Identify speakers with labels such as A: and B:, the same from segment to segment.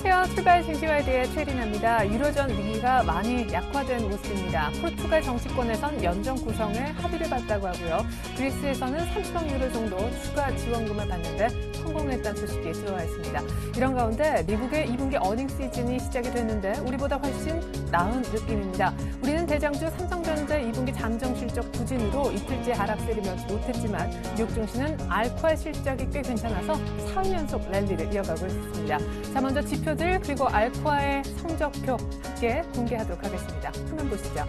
A: 안녕하세요. 출발 증시와이드의 최리나입니다. 유로존 위기가 많이 약화된 모습입니다. 포르투갈 정치권에선 연정 구성에 합의를 봤다고 하고요. 그리스에서는 30억 유로 정도 추가 지원금을 받는데 성공했다는 소식이 들어와 있습니다. 이런 가운데 미국의 2분기 어닝 시즌이 시작이 됐는데 우리보다 훨씬 나은 느낌입니다. 우리는 대장주 삼성전자 2분기 잠정 실적 부진으로 이틀째 하락세를 면치 못했지만 뉴욕 증시는 알코아 실적이 꽤 괜찮아서 4일 연속 랠리를 이어가고 있습니다. 자, 먼저 지표들 그리고 알코아의 성적표 함께 공개하도록 하겠습니다. 화면 보시죠.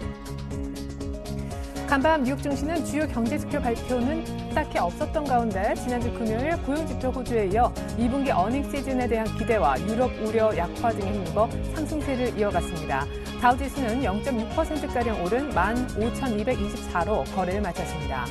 A: 간밤 뉴욕 증시는 주요 경제 지표 발표는 딱히 없었던 가운데 지난주 금요일 고용지표 호주에 이어 2분기 어닝 시즌에 대한 기대와 유럽 우려 약화 등에 힘입어 상승세를 이어갔습니다. 다우지수는 0.6%가량 오른 15,224로 거래를 마쳤습니다.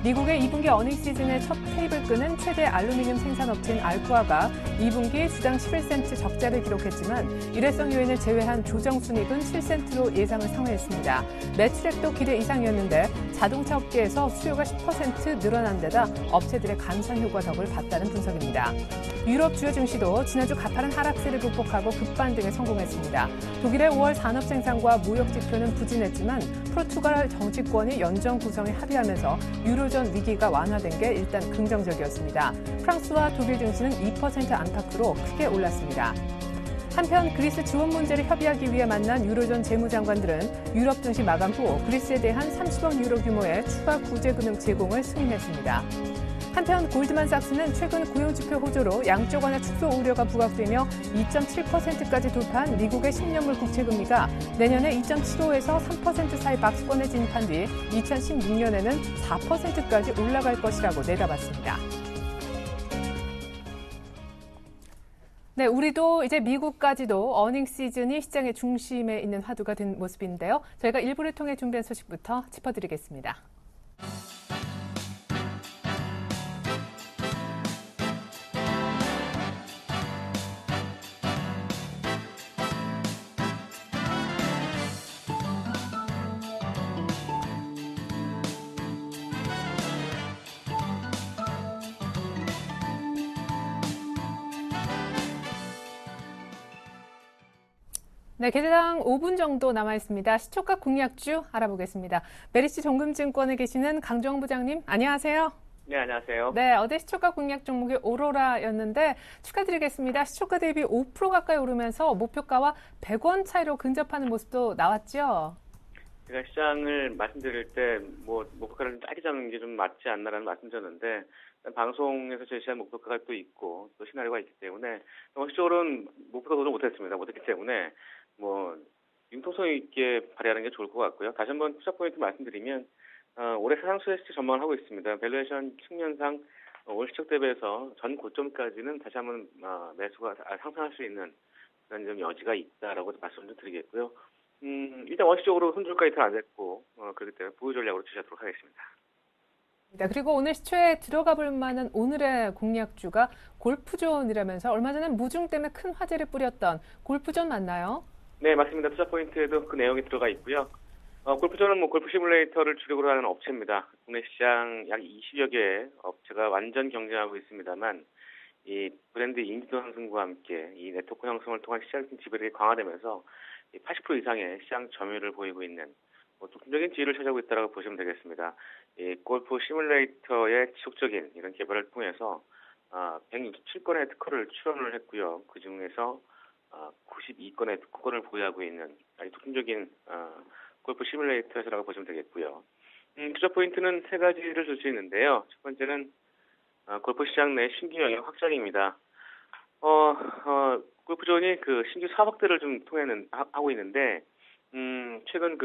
A: 미국의 2분기 어닝 시즌의 첫 테이블 끈은 최대 알루미늄 생산업체인 알코아가 2분기 주당 11센트 적자를 기록했지만 일회성 요인을 제외한 조정 순이익은 7센트로 예상을 상회했습니다. 매출액도 기대 이상이었는데 자동차 업계에서 수요가 10% 늘어난 데다 업체들의 감산 효과 덕을 봤다는 분석입니다. 유럽 주요 증시도 지난주 가파른 하락세를 극복하고 급반등에 성공했습니다. 독일의 5월 산업 생산과 무역 지표는 부진했지만 포르투갈 정치권이 연정 구성에 합의하면서 유로존 위기가 완화된 게 일단 긍정적이었습니다. 프랑스와 독일 증시는 2% 안팎으로 크게 올랐습니다. 한편 그리스 지원 문제를 협의하기 위해 만난 유로존 재무장관들은 유럽 증시 마감 후 그리스에 대한 30억 유로 규모의 추가 구제금융 제공을 승인했습니다. 한편 골드만삭스는 최근 고용지표 호조로 양쪽 간의 축소 우려가 부각되며 2.7%까지 돌파한 미국의 10년물 국채금리가 내년에 2.75에서 3% 사이 박스권에 진입한 뒤 2016년에는 4%까지 올라갈 것이라고 내다봤습니다. 네, 우리도 이제 미국까지도 어닝 시즌이 시장의 중심에 있는 화두가 된 모습인데요. 저희가 일부를 통해 준비한 소식부터 짚어드리겠습니다. 네, 개장 5분 정도 남아 있습니다. 시초가 공략주 알아보겠습니다. 메리츠 정금증권에 계시는 강정원 부장님, 안녕하세요.
B: 네, 안녕하세요.
A: 네, 어제 시초가 공략 종목이 오로라였는데 축하드리겠습니다. 시초가 대비 5% 가까이 오르면서 목표가와 100원 차이로 근접하는 모습도 나왔죠?
B: 제가 시장을 말씀드릴 때 목표가를 짧게 잡는 게 좀 맞지 않나라는 말씀드렸는데 방송에서 제시한 목표가가 또 있고 또 시나리오가 있기 때문에 원칙적으로는 목표가 도전 못했기 때문에 융통성 있게 발휘하는 게 좋을 것 같고요. 다시 한번 투자 포인트 말씀드리면 올해 사상수의 시세 전망을 하고 있습니다. 밸류에이션 측면상 올 시적 대비해서 전 고점까지는 다시 한번 매수가 상승할 수 있는 그런 좀 여지가 있다라고 말씀을 드리겠고요. 일단 원칙적으로 손절가 이탈 안 됐고 그렇기 때문에 보유 전략으로 주시도록 하겠습니다.
A: 그리고 오늘 시초에 들어가 볼 만한 오늘의 공략주가 골프존이라면서 얼마 전에 무중 때문에 큰 화제를 뿌렸던 골프존 맞나요?
B: 네, 맞습니다. 투자 포인트에도 그 내용이 들어가 있고요. 골프존은 골프 시뮬레이터를 주력으로 하는 업체입니다. 국내 시장 약 20여 개의 업체가 완전 경쟁하고 있습니다만 이 브랜드 인지도 상승과 함께 이 네트워크 형성을 통한 시장 지배력이 강화되면서 80% 이상의 시장 점유율을 보이고 있는 독점적인 지위를 차지하고 있다고 보시면 되겠습니다. 이 골프 시뮬레이터의 지속적인 이런 개발을 통해서 167건의 특허를 출원을 했고요. 그 중에서 92건의 특허권을 보유하고 있는 아주 독점적인 골프 시뮬레이터 회사라고 보시면 되겠고요. 투자 포인트는 세 가지를 줄 수 있는데요. 첫 번째는 골프 시장 내 신규 영역 확장입니다. 골프존이 그 신규 사업 확대를 좀 하고 있는데 최근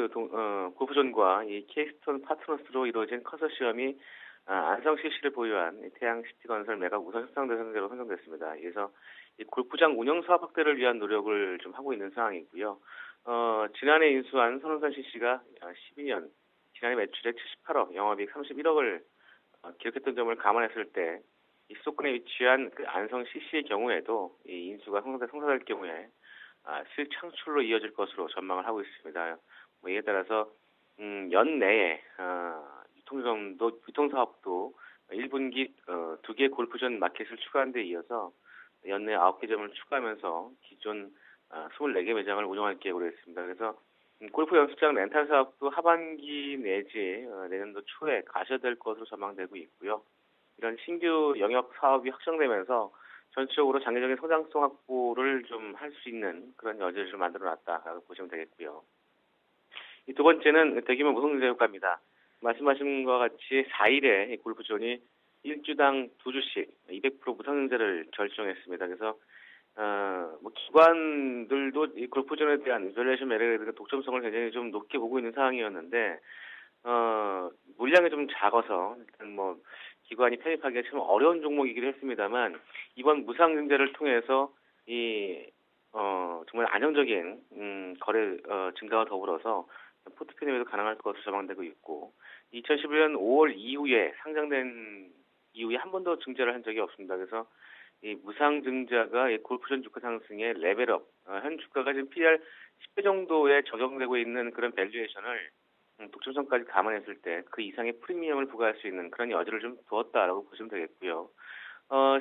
B: 골프존과 이 케이스톤 파트너스로 이루어진 컨소시엄이 안성 CC를 보유한 태양시티건설 매각 우선 협상 대상자로 선정됐습니다. 그래서 이 골프장 운영 사업 확대를 위한 노력을 좀 하고 있는 상황이고요. 지난해 인수한 선원산 CC가 12년 지난해 매출액 78억, 영업이익 31억을 기록했던 점을 감안했을 때 이 수도권에 위치한 그 안성 CC의 경우에도 이 인수가 성사될 경우에 수익 창출로 이어질 것으로 전망을 하고 있습니다. 이에 따라서 연내에 유통사업도 1분기 2개의 골프존 마켓을 추가한 데 이어서 연내 9개점을 추가하면서 기존 24개 매장을 운영할 계획으로 했습니다. 그래서 골프 연습장 렌탈 사업도 하반기 내지 내년도 초에 가셔될 것으로 전망되고 있고요. 이런 신규 영역 사업이 확정되면서 전체적으로 장기적인 성장성 확보를 좀 할 수 있는 그런 여지를 좀 만들어놨다라고 보시면 되겠고요. 이 두 번째는 대규모 무성증자 효과입니다. 말씀하신 것과 같이 4일에 골프존이 1주당 2주씩 200% 무상증자를 결정했습니다. 그래서 기관들도 이 골프존에 대한 밸류에이션 매력의 독점성을 굉장히 좀 높게 보고 있는 상황이었는데 물량이 좀 작아서 일단 기관이 편입하기가 참 어려운 종목이기도 했습니다만 이번 무상증자를 통해서 정말 안정적인 거래 증가와 더불어서 포트 편입에도 가능할 것으로 전망되고 있고 2011년 5월 이후에 상장된 이후에 한 번도 증자를 한 적이 없습니다. 그래서 이 무상증자가 골프존 주가 상승의 레벨업, 현 주가가 지금 PER 10배 정도에 적용되고 있는 그런 밸류에이션을 독점성까지 감안했을 때 그 이상의 프리미엄을 부과할 수 있는 그런 여지를 좀 두었다라고 보시면 되겠고요.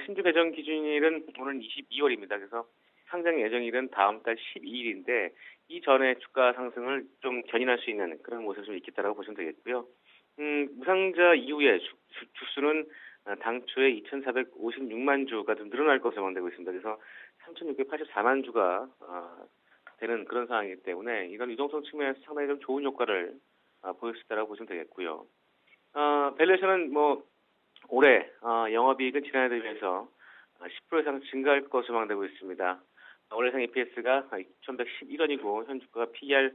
B: 신규 배정 기준일은 오늘 22월입니다. 그래서 상장 예정일은 다음 달 12일인데 이전에 주가 상승을 좀 견인할 수 있는 그런 모습이 좀 있겠다라고 보시면 되겠고요. 무상자 이후에 주수는 당초에 2,456만 주가 좀 늘어날 것으로 전망되고 있습니다. 그래서 3,684만 주가 되는 그런 상황이기 때문에 이런 유동성 측면에서 상당히 좀 좋은 효과를 보일 수 있다고 보시면 되겠고요. 밸류에이션은 올해 영업이익은 지난해에 대비해서 10% 이상 증가할 것으로 전망되고 있습니다. 올해 예상 EPS가 2,111원이고 현 주가가 PER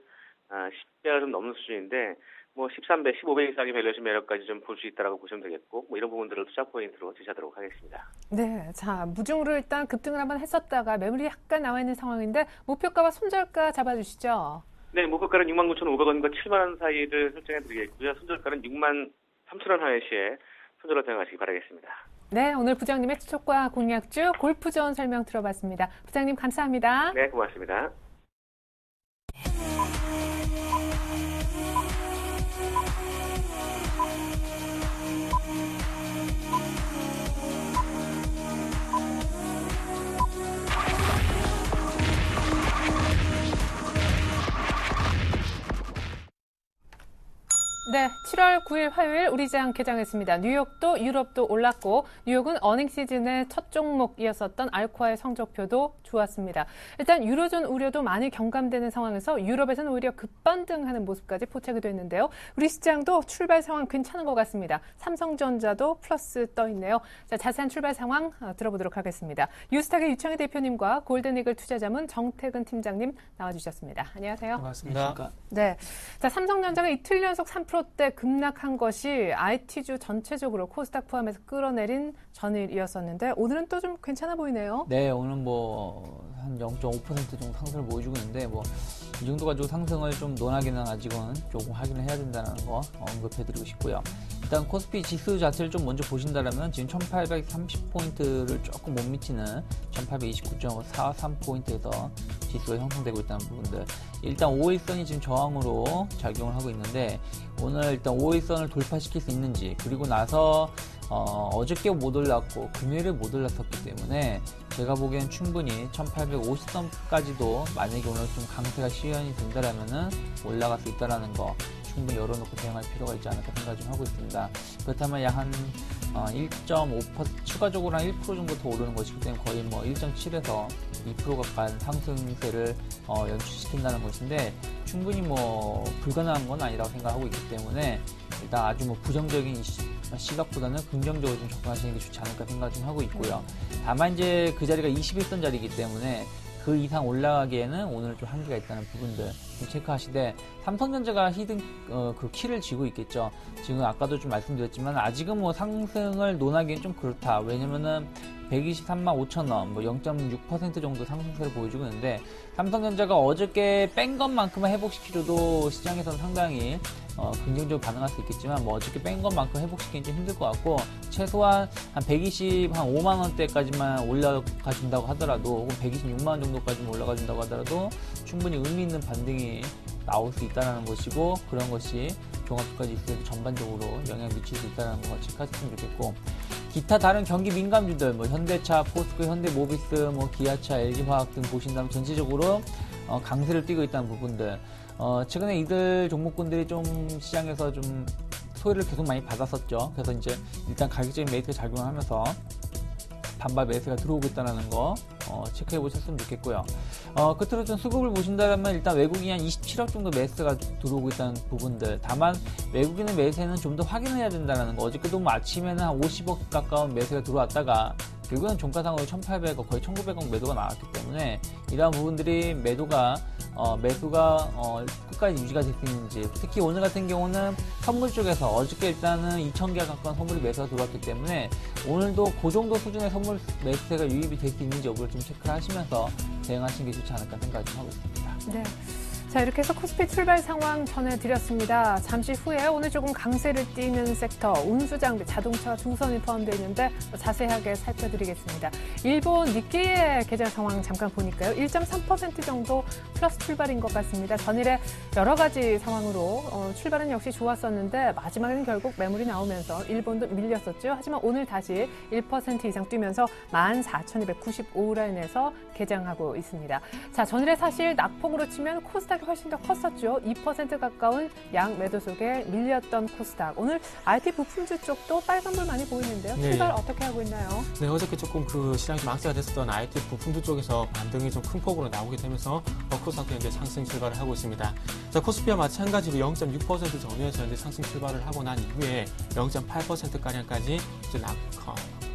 B: 10배가 좀 넘는 수준인데 13배, 15배 이상의 밸류에이션 매력까지 좀 볼 수 있다라고 보시면 되겠고 이런 부분들을 투자 포인트로 제시하도록 하겠습니다.
A: 네, 자 무중으로 일단 급등을 한번 했었다가 매물이 약간 나와 있는 상황인데 목표가와 손절가 잡아주시죠.
B: 네, 목표가는 69,500원과 7만 원 사이를 설정해드리겠고요. 손절가는 6만 3천 원 하는 시에 손절을 사용하시기 바라겠습니다.
A: 네, 오늘 부장님의 추천과 공략주 골프존 설명 들어봤습니다. 부장님 감사합니다.
B: 네, 고맙습니다.
A: 네, 7월 9일 화요일 우리장 개장했습니다. 뉴욕도 유럽도 올랐고 뉴욕은 어닝 시즌의 첫 종목이었었던 알코아의 성적표도 좋았습니다. 일단 유로존 우려도 많이 경감되는 상황에서 유럽에서는 오히려 급반등하는 모습까지 포착이 됐는데요. 우리 시장도 출발 상황 괜찮은 것 같습니다. 삼성전자도 플러스 떠 있네요. 자, 자세한 출발 상황 들어보도록 하겠습니다. 유스탁의 유창희 대표님과 골든이글 투자자문 정태근 팀장님 나와주셨습니다. 안녕하세요.
C: 반갑습니다.
A: 네, 자 삼성전자가 이틀 연속 3%대 급락한 것이 IT주 전체적으로 코스닥 포함해서 끌어내린 전일이었었는데 오늘은 또 좀 괜찮아 보이네요.
C: 네, 오늘 한 0.5% 정도 상승을 보여주고 있는데 이 정도 가지고 상승을 좀 논하기는 아직은 조금 확인을 해야 된다는 거 언급해드리고 싶고요. 일단 코스피 지수 자체를 좀 먼저 보신다면 지금 1830포인트를 조금 못 미치는 1829.43포인트에서 지수가 형성되고 있다는 부분들. 일단 5일선이 지금 저항으로 작용을 하고 있는데 오늘 일단 5일선을 돌파시킬 수 있는지 그리고 나서 어저께 못 올랐고 금요일에 못 올랐었기 때문에 제가 보기엔 충분히 1850선까지도 만약에 오늘 좀 강세가 시연이 된다라면은 올라갈 수 있다라는 거 충분히 열어놓고 대응할 필요가 있지 않을까 생각 좀 하고 있습니다. 그렇다면 약 한 1.5% 추가적으로 한 1% 정도 더 오르는 것이기 때문에 거의 1.7에서 2% 가까운 상승세를 연출시킨다는 것인데 충분히 불가능한 건 아니라고 생각하고 있기 때문에 일단 아주 부정적인 시각보다는 긍정적으로 좀 접근하시는 게 좋지 않을까 생각 좀 하고 있고요. 다만 이제 그 자리가 21선 자리이기 때문에 그 이상 올라가기에는 오늘 좀 한계가 있다는 부분들 좀 체크하시되 삼성전자가 그 키를 쥐고 있겠죠. 지금 아까도 좀 말씀드렸지만 아직은 상승을 논하기엔 좀 그렇다. 왜냐면은 123만 5천 원, 0.6% 정도 상승세를 보여주고 있는데 삼성전자가 어저께 뺀 것만큼은 회복시키려도 시장에서는 상당히 긍정적으로 반응할 수 있겠지만 어저께 뺀 것만큼 회복시키기 좀 힘들 것 같고 최소한 한 125만 원대까지만 올라가 준다고 하더라도 혹은 126만 원 정도까지만 올라가 준다고 하더라도 충분히 의미 있는 반등이 나올 수 있다는 것이고 그런 것이 종합주가 지수에 전반적으로 영향을 미칠 수 있다는 거 체크하셨으면 좋겠고 기타 다른 경기 민감주들, 뭐 현대차, 포스코, 현대모비스, 뭐 기아차, LG화학 등 보신다면 전체적으로 강세를 띠고 있다는 부분들. 최근에 이들 종목군들이 좀 시장에서 좀 소외를 계속 많이 받았었죠. 그래서 이제 일단 가격적인 메리트가 작용하면서 반발 매수가 들어오고 있다는 거 체크해 보셨으면 좋겠고요. 끝으로 좀 수급을 보신다면 일단 외국인이 한 27억 정도 매수가 들어오고 있다는 부분들. 다만 외국인의 매수에는 좀 더 확인을 해야 된다는 거. 어저께도 뭐 아침에는 한 50억 가까운 매수가 들어왔다가 결국은 종가상으로 1,800억 거의 1,900억 매도가 나왔기 때문에 이러한 부분들이 매수가 끝까지 유지가 될 수 있는지, 특히 오늘 같은 경우는 선물 쪽에서 어저께 일단은 2,000개 가까운 선물이 매수가 들어왔기 때문에 오늘도 그 정도 수준의 선물 매수세가 유입이 될 수 있는지 여부를 좀 체크를 하시면서 대응하시는 게 좋지 않을까 생각을 좀 하고 있습니다.
A: 네. 자, 이렇게 해서 코스피 출발 상황 전해드렸습니다. 잠시 후에 오늘 조금 강세를 띠는 섹터, 운수장비, 자동차와 중선이 포함되어 있는데 자세하게 살펴드리겠습니다. 일본 니케이의 계좌 상황 잠깐 보니까요. 1.3% 정도 플러스 출발인 것 같습니다. 전일에 여러 가지 상황으로 출발은 역시 좋았었는데 마지막에는 결국 매물이 나오면서 일본도 밀렸었죠. 하지만 오늘 다시 1% 이상 뛰면서 14,295라인에서 개장하고 있습니다. 자, 전일에 사실 낙폭으로 치면 코스닥이 훨씬 더 컸었죠. 2% 가까운 양 매도 속에 밀렸던 코스닥. 오늘 IT 부품주 쪽도 빨간불 많이 보이는데요.
D: 네.
A: 출발 어떻게 하고 있나요?
D: 네, 어저께 조금 그 시장이 좀 악재가 됐었던 IT 부품주 쪽에서 반등이 좀 큰 폭으로 나오게 되면서 코스닥도 현재 상승 출발을 하고 있습니다. 자, 코스피와 마찬가지로 0.6% 전후에서 현재 상승 출발을 하고 난 이후에 0.8%가량까지 이제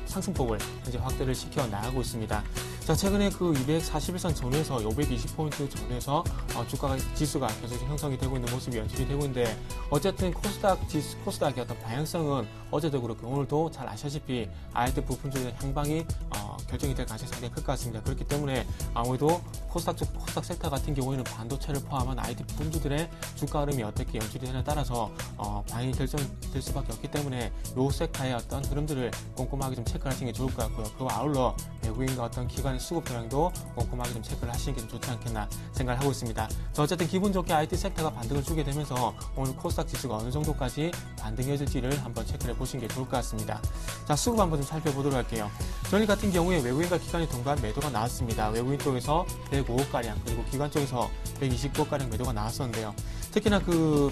D: 상승폭을 현재 확대를 시켜 나가고 있습니다. 자, 최근에 그 241선 전후에서 520포인트 전후에서 주가가 지수가 계속 형성이 되고 있는 모습이 연출이 되고 있는데 어쨌든 코스닥의 어떤 방향성은 어제도 그렇고 오늘도 잘 아시다시피 IT 부품주의 향방이 결정이 될 가능성이 상당히 클 것 같습니다. 그렇기 때문에 아무래도 코스닥 섹터 같은 경우에는 반도체를 포함한 IT 부품주들의 주가 흐름이 어떻게 연출이 되느냐에 따라서 방향이 결정될 수밖에 없기 때문에 이 섹터의 어떤 흐름들을 꼼꼼하게 좀 체크를 하시는 게 좋을 것 같고요. 그와 아울러 외국인과 어떤 기관의 수급 동향도 꼼꼼하게 좀 체크를 하시는 게 좀 좋지 않겠나 생각을 하고 있습니다. 자, 어쨌든 기분 좋게 IT 섹터가 반등을 주게 되면서 오늘 코스닥 지수가 어느 정도까지 반등해질지를 한번 체크를 해보시는 게 좋을 것 같습니다. 자, 수급 한번 좀 살펴보도록 할게요. 전일 같은 경우에 외국인과 기관의 동반 매도가 나왔습니다. 외국인 쪽에서 105억가량 그리고 기관 쪽에서 129억가량 매도가 나왔었는데요. 특히나 그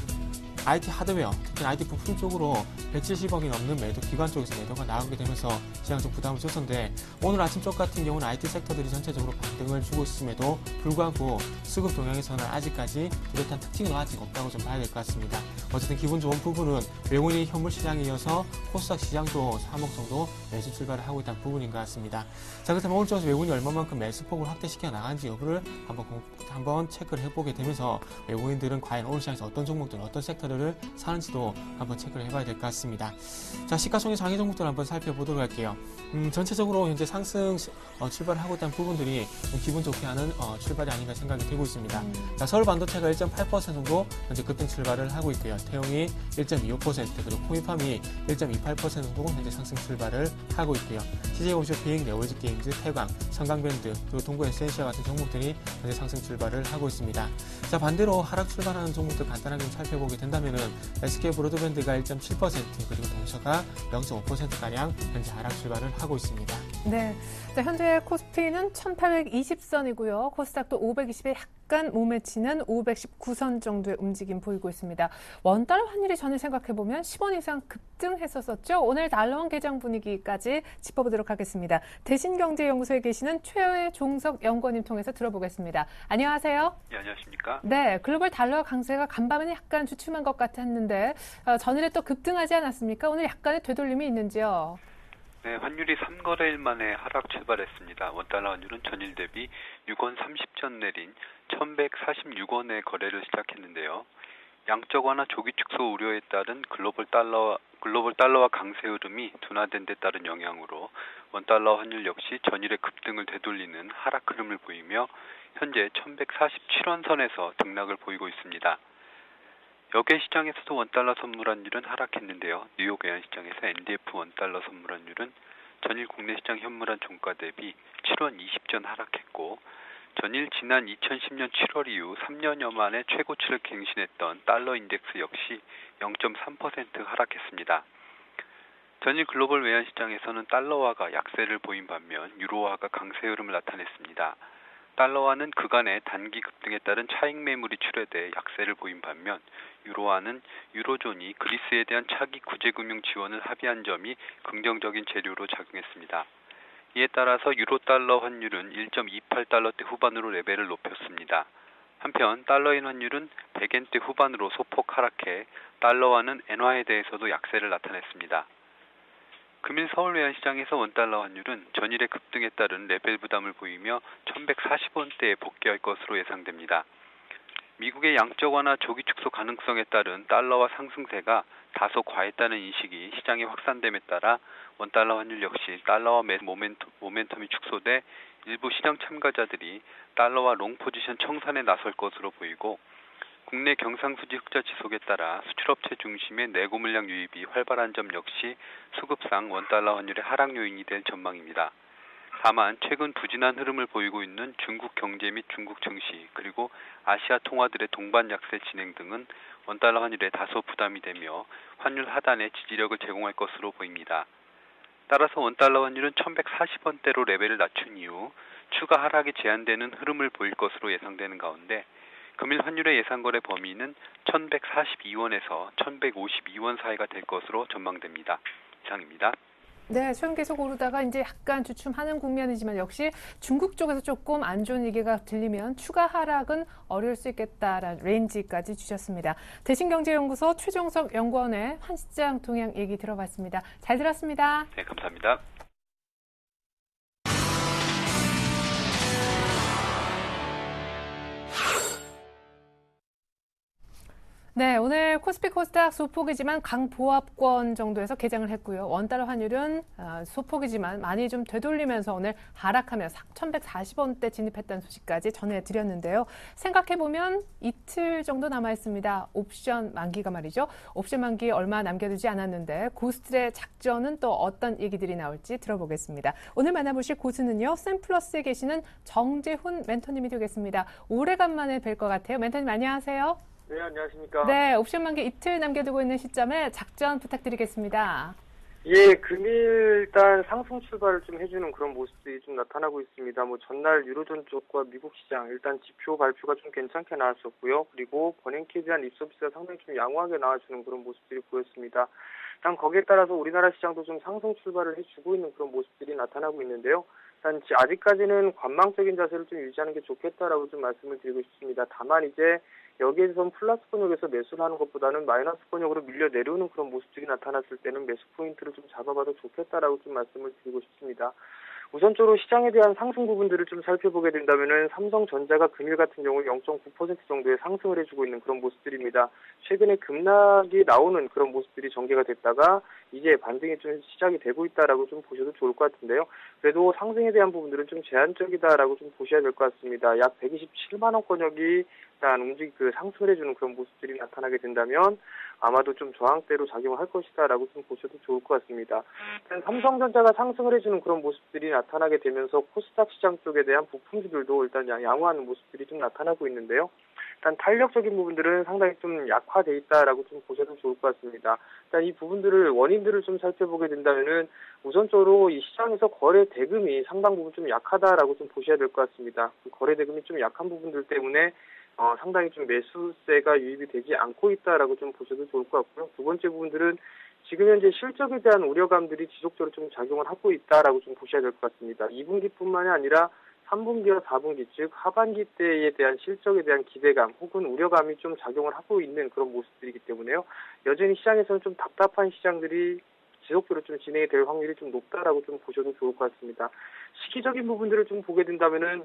D: IT 하드웨어, 특히 IT 부품 쪽으로 170억이 넘는 매도, 기관 쪽에서 매도가 나오게 되면서 시장 좀 부담을 줬었는데 오늘 아침 쪽 같은 경우는 IT 섹터들이 전체적으로 반등을 주고 있음에도 불구하고 수급 동향에서는 아직까지 뚜렷한 특징은 아직 없다고 좀 봐야 될 것 같습니다. 어쨌든 기분 좋은 부분은 외국인의 현물 시장에 이어서 코스닥 시장도 3억 정도 매수 출발을 하고 있다는 부분인 것 같습니다. 자, 그렇다면 오늘 쪽에서 외국인이 얼마만큼 매수폭을 확대시켜 나가는지 여부를 한번 체크를 해보게 되면서 외국인들은 과연 오늘 시장에서 어떤 종목들, 어떤 섹터들을 사는지도 한번 체크를 해봐야 될 것 같습니다. 자, 시가총액 장외 종목들 한번 살펴보도록 할게요. 전체적으로 현재 상승 출발을 하고 있다는 부분들이 기분 좋게 하는 출발이 아닌가 생각이 되고 있습니다. 자, 서울 반도체가 1.8% 정도 현재 급등 출발을 하고 있고요. 태용이 1.25% 그리고 코미팜이 1.28% 정도 현재 상승 출발을 하고 있고요. CJ홈쇼핑, 네오즈게임즈, 태광, 성강밴드 그리고 동구에센시아 같은 종목들이 현재 상승 출발을 하고 있습니다. 자, 반대로 하락 출발하는 종목들 간단하게 좀 살펴보게 된다면은 SK브로드밴드가 1.7% 그리고 동서가 0.5%가량 현재 하락 출발을 하고 있습니다.
A: 네. 자, 현재 코스피는 1820선이고요. 코스닥도 520에 약간 몸에 치는 519선 정도의 움직임 보이고 있습니다. 원달러 환율이 전에 생각해보면 10원 이상 급등했었었죠. 오늘 달러원 개장 분위기까지 짚어보도록 하겠습니다. 대신경제연구소에 계시는 최여의 종석 연구원님 통해서 들어보겠습니다. 안녕하세요.
E: 네, 안녕하십니까?
A: 네, 글로벌 달러 강세가 간밤에는 약간 주춤한 것 같았는데 전일에 또 급등하지 않았습니까? 오늘 약간의 되돌림이 있는지요?
E: 네, 환율이 3거래일 만에 하락 출발했습니다. 원달러 환율은 전일 대비 6원 30전 내린 1146원의 거래를 시작했는데요. 양적 완화 조기 축소 우려에 따른 글로벌 달러와 강세 흐름이 둔화된 데 따른 영향으로 원달러 환율 역시 전일의 급등을 되돌리는 하락 흐름을 보이며 현재 1147원 선에서 등락을 보이고 있습니다. 여객 시장에서도 원달러 선물환율은 하락했는데요. 뉴욕 외환시장에서 NDF 원달러 선물환율은 전일 국내 시장 현물환 종가 대비 7원 20전 하락했고 전일 지난 2010년 7월 이후 3년여 만에 최고치를 갱신했던 달러 인덱스 역시 0.3% 하락했습니다. 전일 글로벌 외환 시장에서는 달러화가 약세를 보인 반면 유로화가 강세 흐름을 나타냈습니다. 달러화는 그간의 단기 급등에 따른 차익 매물이 출회돼 약세를 보인 반면 유로화는 유로존이 그리스에 대한 차기 구제금융 지원을 합의한 점이 긍정적인 재료로 작용했습니다. 이에 따라서 유로달러 환율은 1.28달러대 후반으로 레벨을 높였습니다. 한편 달러인 환율은 100엔대 후반으로 소폭 하락해 달러화는 엔화에 대해서도 약세를 나타냈습니다. 금일 서울 외환시장에서 원달러 환율은 전일의 급등에 따른 레벨 부담을 보이며 1140원대에 복귀할 것으로 예상됩니다. 미국의 양적 완화 조기 축소 가능성에 따른 달러화 상승세가 다소 과했다는 인식이 시장에 확산됨에 따라 원달러 환율 역시 달러화 모멘텀이 축소돼 일부 시장 참가자들이 달러화 롱 포지션 청산에 나설 것으로 보이고 국내 경상수지 흑자 지속에 따라 수출업체 중심의 내고 물량 유입이 활발한 점 역시 수급상 원달러 환율의 하락 요인이 될 전망입니다. 다만 최근 부진한 흐름을 보이고 있는 중국 경제 및 중국 증시 그리고 아시아 통화들의 동반 약세 진행 등은 원달러 환율에 다소 부담이 되며 환율 하단에 지지력을 제공할 것으로 보입니다. 따라서 원달러 환율은 1140원대로 레벨을 낮춘 이후 추가 하락이 제한되는 흐름을 보일 것으로 예상되는 가운데 금일 환율의 예상거래 범위는 1142원에서 1152원 사이가 될 것으로 전망됩니다. 이상입니다.
A: 네, 최근 계속 오르다가 이제 약간 주춤하는 국면이지만 역시 중국 쪽에서 조금 안 좋은 얘기가 들리면 추가 하락은 어려울 수 있겠다라는 레인지까지 주셨습니다. 대신경제연구소 최종석 연구원의 환시장 동향 얘기 들어봤습니다. 잘 들었습니다.
E: 네, 감사합니다.
A: 네, 오늘 코스피 코스닥 소폭이지만 강보합권 정도에서 개장을 했고요. 원달러 환율은 소폭이지만 많이 좀 되돌리면서 오늘 하락하면서 1140원대 진입했다는 소식까지 전해드렸는데요. 생각해보면 이틀 정도 남아있습니다. 옵션 만기가 말이죠. 옵션 만기 얼마 남겨두지 않았는데 고수들의 작전은 또 어떤 얘기들이 나올지 들어보겠습니다. 오늘 만나보실 고수는요. 샘플러스에 계시는 정재훈 멘토님이 되겠습니다. 오래간만에 뵐 것 같아요. 멘토님 안녕하세요.
F: 네, 안녕하십니까.
A: 네, 옵션 만기 이틀 남겨두고 있는 시점에 작전 부탁드리겠습니다.
F: 예, 금일 일단 상승 출발을 좀 해주는 그런 모습들이 좀 나타나고 있습니다. 전날 유로존 쪽과 미국 시장 일단 지표 발표가 좀 괜찮게 나왔었고요. 그리고 버냉키에 대한 입소비가 상당히 좀 양호하게 나와주는 그런 모습들이 보였습니다. 일단 거기에 따라서 우리나라 시장도 좀 상승 출발을 해주고 있는 그런 모습들이 나타나고 있는데요. 일단 아직까지는 관망적인 자세를 좀 유지하는 게 좋겠다라고 좀 말씀을 드리고 싶습니다. 다만 이제 여기에서 플러스 번역에서 매수를 하는 것보다는 마이너스 번역으로 밀려 내려오는 그런 모습들이 나타났을 때는 매수 포인트를 좀 잡아봐도 좋겠다라고 좀 말씀을 드리고 싶습니다. 우선적으로 시장에 대한 상승 부분들을 좀 살펴보게 된다면은 삼성전자가 금일 같은 경우 0.9% 정도의 상승을 해주고 있는 그런 모습들입니다. 최근에 급락이 나오는 그런 모습들이 전개가 됐다가 이제 반등이 좀 시작이 되고 있다라고 좀 보셔도 좋을 것 같은데요. 그래도 상승에 대한 부분들은 좀 제한적이다라고 좀 보셔야 될 것 같습니다. 약 127만 원권역이 일단 상승을 해주는 그런 모습들이 나타나게 된다면 아마도 좀 저항대로 작용을 할 것이다라고 좀 보셔도 좋을 것 같습니다. 일단 삼성전자가 상승을 해주는 그런 모습들이 나타나게 되면서 코스닥 시장 쪽에 대한 부품주들도 일단 양호하는 모습들이 좀 나타나고 있는데요. 일단 탄력적인 부분들은 상당히 좀 약화돼 있다라고 좀 보셔도 좋을 것 같습니다. 일단 이 부분들을 원인들을 좀 살펴보게 된다면은 우선적으로 이 시장에서 거래 대금이 상당 부분 좀 약하다라고 좀 보셔야 될 것 같습니다. 그 거래 대금이 좀 약한 부분들 때문에 상당히 좀 매수세가 유입이 되지 않고 있다라고 좀 보셔도 좋을 것 같고요. 두 번째 부분들은 지금 현재 실적에 대한 우려감들이 지속적으로 좀 작용을 하고 있다라고 좀 보셔야 될 것 같습니다. 2분기뿐만이 아니라 3분기와 4분기, 즉 하반기 때에 대한 실적에 대한 기대감 혹은 우려감이 좀 작용을 하고 있는 그런 모습들이기 때문에요. 여전히 시장에서는 좀 답답한 시장들이 지속적으로 좀 진행이 될 확률이 좀 높다라고 좀 보셔도 좋을 것 같습니다. 시기적인 부분들을 좀 보게 된다면은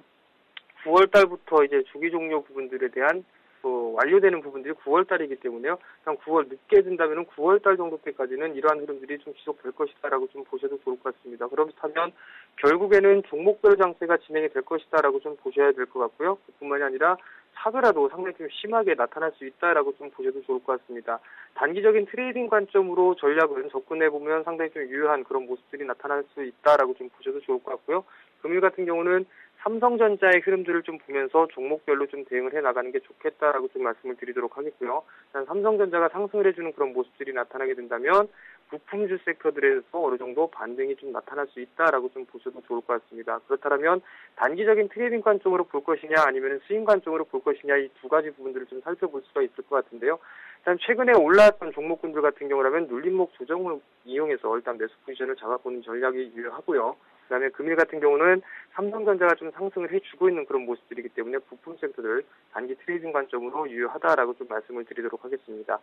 F: 9월 달부터 이제 주기 종료 부분들에 대한 완료되는 부분들이 9월 달이기 때문에요. 그냥 9월 늦게 된다면은 9월 달 정도 때까지는 이러한 흐름들이 좀 지속될 것이다라고 좀 보셔도 좋을 것 같습니다. 그렇다면 결국에는 종목별 장세가 진행이 될 것이다라고 좀 보셔야 될 것 같고요. 그뿐만이 아니라 사더라도 상당히 좀 심하게 나타날 수 있다라고 좀 보셔도 좋을 것 같습니다. 단기적인 트레이딩 관점으로 전략을 접근해 보면 상당히 좀 유효한 그런 모습들이 나타날 수 있다라고 좀 보셔도 좋을 것 같고요. 금일 같은 경우는 삼성전자의 흐름들을 좀 보면서 종목별로 좀 대응을 해나가는 게 좋겠다라고 좀 말씀을 드리도록 하겠고요. 일단 삼성전자가 상승을 해주는 그런 모습들이 나타나게 된다면 부품주 섹터들에서 어느 정도 반등이 좀 나타날 수 있다라고 좀 보셔도 좋을 것 같습니다. 그렇다면 단기적인 트레이딩 관점으로 볼 것이냐 아니면 스윙 관점으로 볼 것이냐 이 두 가지 부분들을 좀 살펴볼 수가 있을 것 같은데요. 일단 최근에 올라왔던 종목군들 같은 경우라면 눌림목 조정을 이용해서 일단 매수 포지션을 잡아보는 전략이 유효하고요. 그다음에 금일 같은 경우는 삼성전자가 좀 상승을 해주고 있는 그런 모습들이기 때문에 부품 섹터들 단기 트레이딩 관점으로 유효하다라고 좀 말씀을 드리도록 하겠습니다.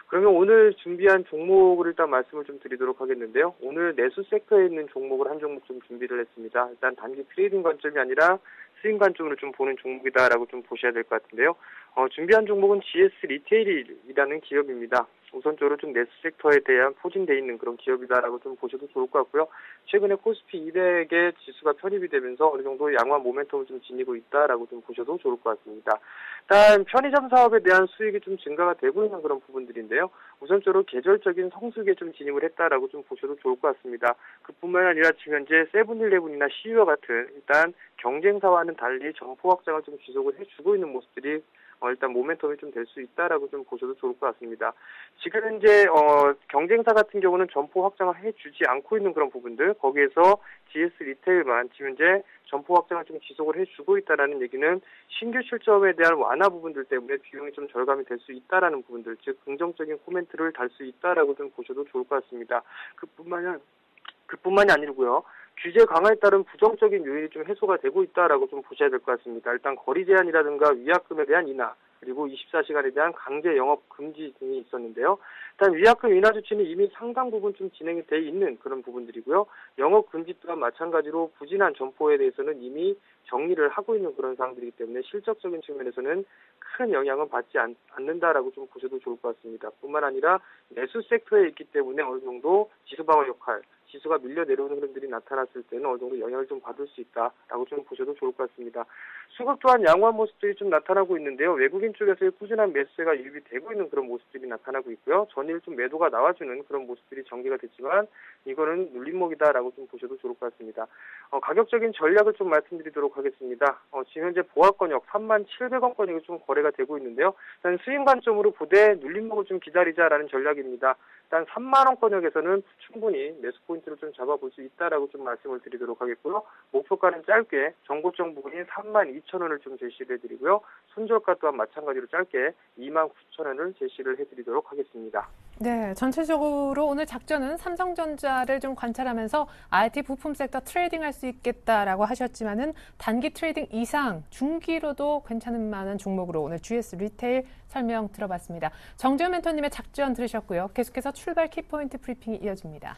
F: 그러면 오늘 준비한 종목을 일단 말씀을 좀 드리도록 하겠는데요. 오늘 내수 섹터에 있는 종목을 한 종목 좀 준비를 했습니다. 일단 단기 트레이딩 관점이 아니라 스윙 관점으로 좀 보는 종목이다라고 좀 보셔야 될 것 같은데요. 준비한 종목은 GS 리테일이라는 기업입니다. 우선적으로 좀 내수 섹터에 대한 포진되어 있는 그런 기업이다라고 좀 보셔도 좋을 것 같고요. 최근에 코스피 200의 지수가 편입이 되면서 어느 정도 양호한 모멘텀을 좀 지니고 있다라고 좀 보셔도 좋을 것 같습니다. 일단 편의점 사업에 대한 수익이 좀 증가가 되고 있는 그런 부분들인데요. 우선적으로 계절적인 성수기에 좀 진입을 했다라고 좀 보셔도 좋을 것 같습니다. 그뿐만 아니라 지금 현재 세븐일레븐이나 CU와 같은 일단 경쟁사와는 달리 점포 확장을 좀 지속을 해주고 있는 모습들이 일단 모멘텀이 좀 될 수 있다라고 좀 보셔도 좋을 것 같습니다. 지금 현재 경쟁사 같은 경우는 점포 확장을 해주지 않고 있는 그런 부분들, 거기에서 GS 리테일만 지금 현재 점포 확장을 좀 지속을 해주고 있다라는 얘기는 신규 출점에 대한 완화 부분들 때문에 비용이 좀 절감이 될 수 있다라는 부분들, 즉 긍정적인 코멘트를 달 수 있다라고 좀 보셔도 좋을 것 같습니다. 그뿐만이 아니고요. 규제 강화에 따른 부정적인 요인이 좀 해소가 되고 있다라고 좀 보셔야 될 것 같습니다. 일단 거리 제한이라든가 위약금에 대한 인하, 그리고 24시간에 대한 강제 영업 금지 등이 있었는데요. 일단 위약금 인하 조치는 이미 상당 부분 좀 진행이 돼 있는 그런 부분들이고요. 영업 금지 또한 마찬가지로 부진한 점포에 대해서는 이미 정리를 하고 있는 그런 사항들이기 때문에 실적적인 측면에서는 큰 영향은 받지 않는다라고 좀 보셔도 좋을 것 같습니다. 뿐만 아니라 내수 섹터에 있기 때문에 어느 정도 지수 방어 역할, 지수가 밀려 내려오는 흐름들이 나타났을 때는 어느 정도 영향을 좀 받을 수 있다라고 좀 보셔도 좋을 것 같습니다. 수급 또한 양호한 모습들이 좀 나타나고 있는데요. 외국인 쪽에서의 꾸준한 매수세가 유입이 되고 있는 그런 모습들이 나타나고 있고요. 전일 좀 매도가 나와주는 그런 모습들이 전개가 됐지만 이거는 눌림목이다라고 좀 보셔도 좋을 것 같습니다. 가격적인 전략을 좀 말씀드리도록 하겠습니다. 지금 현재 보합권역 37,000원권역이 좀 거래가 되고 있는데요. 일단 수익 관점으로 보되 눌림목을 좀 기다리자라는 전략입니다. 일단 3만원권역에서는 충분히 매수 포인트를 좀 잡아볼 수 있다라고 좀 말씀을 드리도록 하겠고요. 목표가는 짧게 정고점 부분인 32,000원을 좀 제시를 해드리고요. 손절가 또한 마찬가지로 짧게 29,000원을 제시를 해드리도록 하겠습니다.
A: 네, 전체적으로 오늘 작전은 삼성전자를 좀 관찰하면서 IT 부품 섹터 트레이딩할 수 있겠다라고 하셨지만은 단기 트레이딩 이상 중기로도 괜찮은 만한 종목으로 오늘 GS 리테일 설명 들어봤습니다. 정재훈 멘토님의 작전 들으셨고요. 계속해서 출발 키포인트 브리핑이 이어집니다.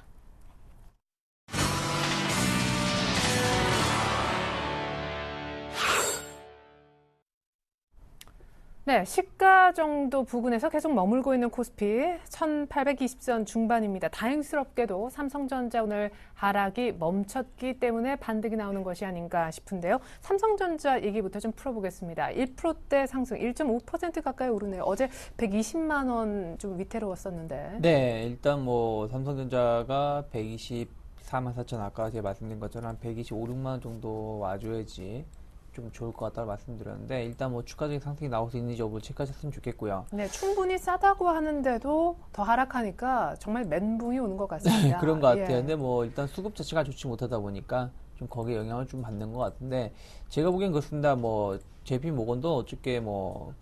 A: 네, 시가 정도 부근에서 계속 머물고 있는 코스피 1820선 중반입니다. 다행스럽게도 삼성전자 오늘 하락이 멈췄기 때문에 반등이 나오는 것이 아닌가 싶은데요. 삼성전자 얘기부터 좀 풀어보겠습니다. 1%대 상승, 1.5% 가까이 오르네요. 어제 120만 원 좀 위태로웠었는데.
C: 네, 일단 뭐 삼성전자가 124만 4천 아까 제가 말씀드린 것처럼 125, 6만 원 정도 와줘야지 좀 좋을 것 같다고 말씀드렸는데 일단 뭐 추가적인 상승이 나올 수 있는지 여부를 체크하셨으면 좋겠고요.
A: 네, 충분히 싸다고 하는데도 더 하락하니까 정말 멘붕이 오는 것 같습니다.
C: 그런 것 같아요.
A: 예.
C: 근데 뭐 일단 수급 자체가 좋지 못하다 보니까 좀 거기에 영향을 좀 받는 것 같은데 제가 보기엔 그렇습니다. 뭐 JP 모건도 어저께 뭐